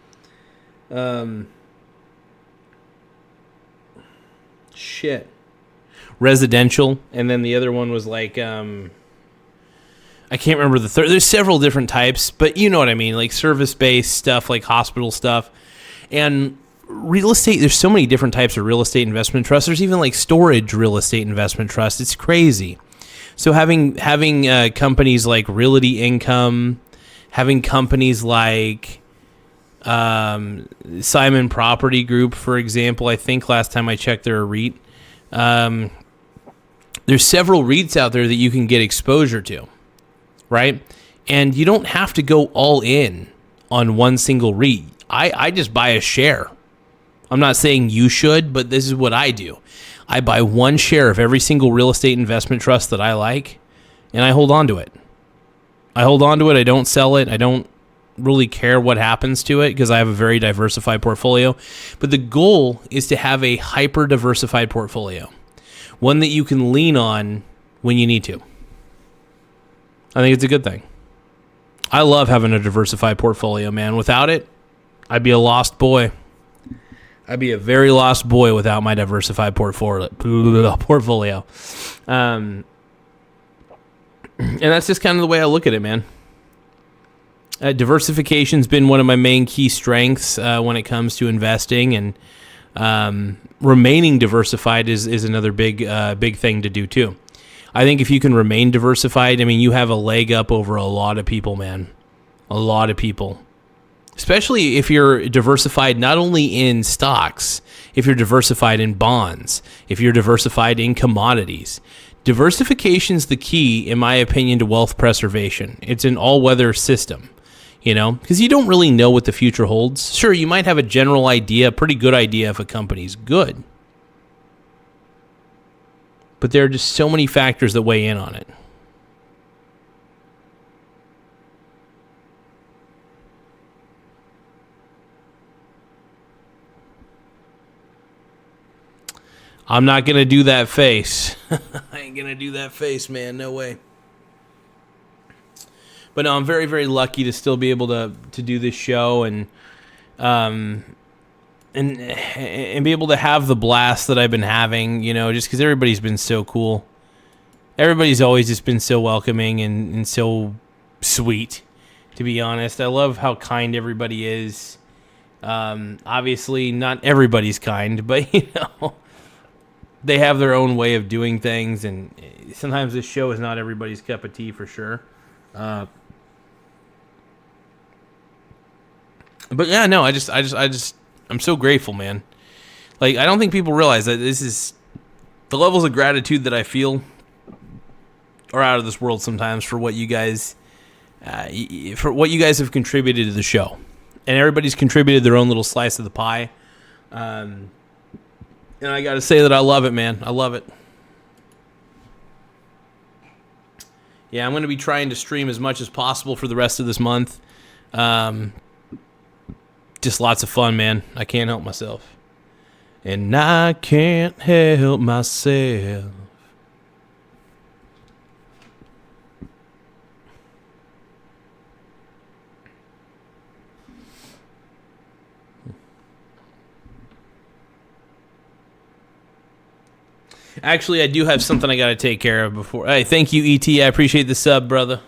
Residential. And then the other one was like, I can't remember the third. There's several different types, but you know what I mean? Like service-based stuff, like hospital stuff. And real estate, there's so many different types of real estate investment trusts. There's even like storage real estate investment trusts. It's crazy. So having companies like Realty Income, having companies like Simon Property Group, for example, I think last time I checked they're a REIT. There's several REITs out there that you can get exposure to, right? And you don't have to go all in on one single REIT. I just buy a share. I'm not saying you should, but this is what I do. I buy one share of every single real estate investment trust that I like, and I hold on to it. I don't sell it. I don't really care what happens to it because I have a very diversified portfolio. But the goal is to have a hyper-diversified portfolio, one that you can lean on when you need to. I think it's a good thing. I love having a diversified portfolio, man. Without it, I'd be a lost boy. I'd be a very lost boy without my diversified portfolio. And that's just kind of the way I look at it, man. Diversification's been one of my main key strengths when it comes to investing, and remaining diversified is another big thing to do too. I think if you can remain diversified, I mean, you have a leg up over a lot of people, man. A lot of people. Especially if you're diversified not only in stocks, if you're diversified in bonds, if you're diversified in commodities. Diversification's the key, in my opinion, to wealth preservation. It's an all-weather system, because you don't really know what the future holds. Sure, you might have a general idea, a pretty good idea if a company's good. But there are just so many factors that weigh in on it. I'm not going to do that face. I ain't going to do that face, man. No way. But no, I'm very, very lucky to still be able to do this show and be able to have the blast that I've been having, just because everybody's been so cool. Everybody's always just been so welcoming and so sweet, to be honest. I love how kind everybody is. Obviously, not everybody's kind, but, they have their own way of doing things, and sometimes this show is not everybody's cup of tea for sure. But yeah, no, I'm so grateful, man. Like, I don't think people realize that this is the levels of gratitude that I feel are out of this world sometimes for what you guys have contributed to the show, and everybody's contributed their own little slice of the pie. And I got to say that I love it, man. I love it. Yeah, I'm going to be trying to stream as much as possible for the rest of this month. Just lots of fun, man. I can't help myself. And I can't help myself. Actually, I do have something I got to take care of before. Hey, thank you, ET. I appreciate the sub, brother.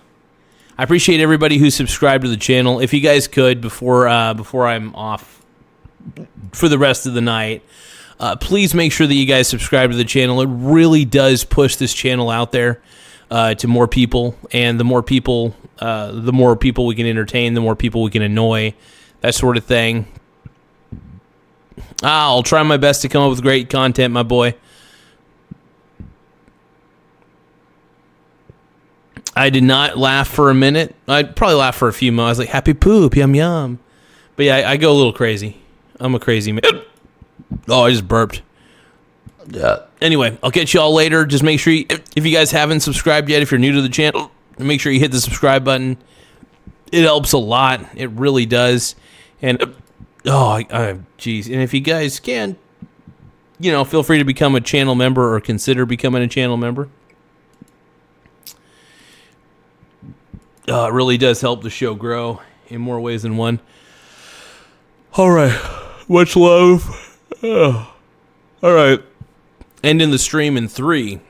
I appreciate everybody who subscribed to the channel. If you guys could, before I'm off for the rest of the night, please make sure that you guys subscribe to the channel. It really does push this channel out there to more people, and the more people we can entertain, the more people we can annoy, that sort of thing. I'll try my best to come up with great content, my boy. I did not laugh for a minute. I'd probably laugh for a few moments. I was like, happy poop, yum yum. But yeah, I go a little crazy. I'm a crazy man. Oh, I just burped. Anyway, I'll catch you all later. Just make sure, if you guys haven't subscribed yet, if you're new to the channel, make sure you hit the subscribe button. It helps a lot. It really does. And, geez. And if you guys can, feel free to become a channel member or consider becoming a channel member. It really does help the show grow in more ways than one. All right. Much love. All right. Ending the stream in 3,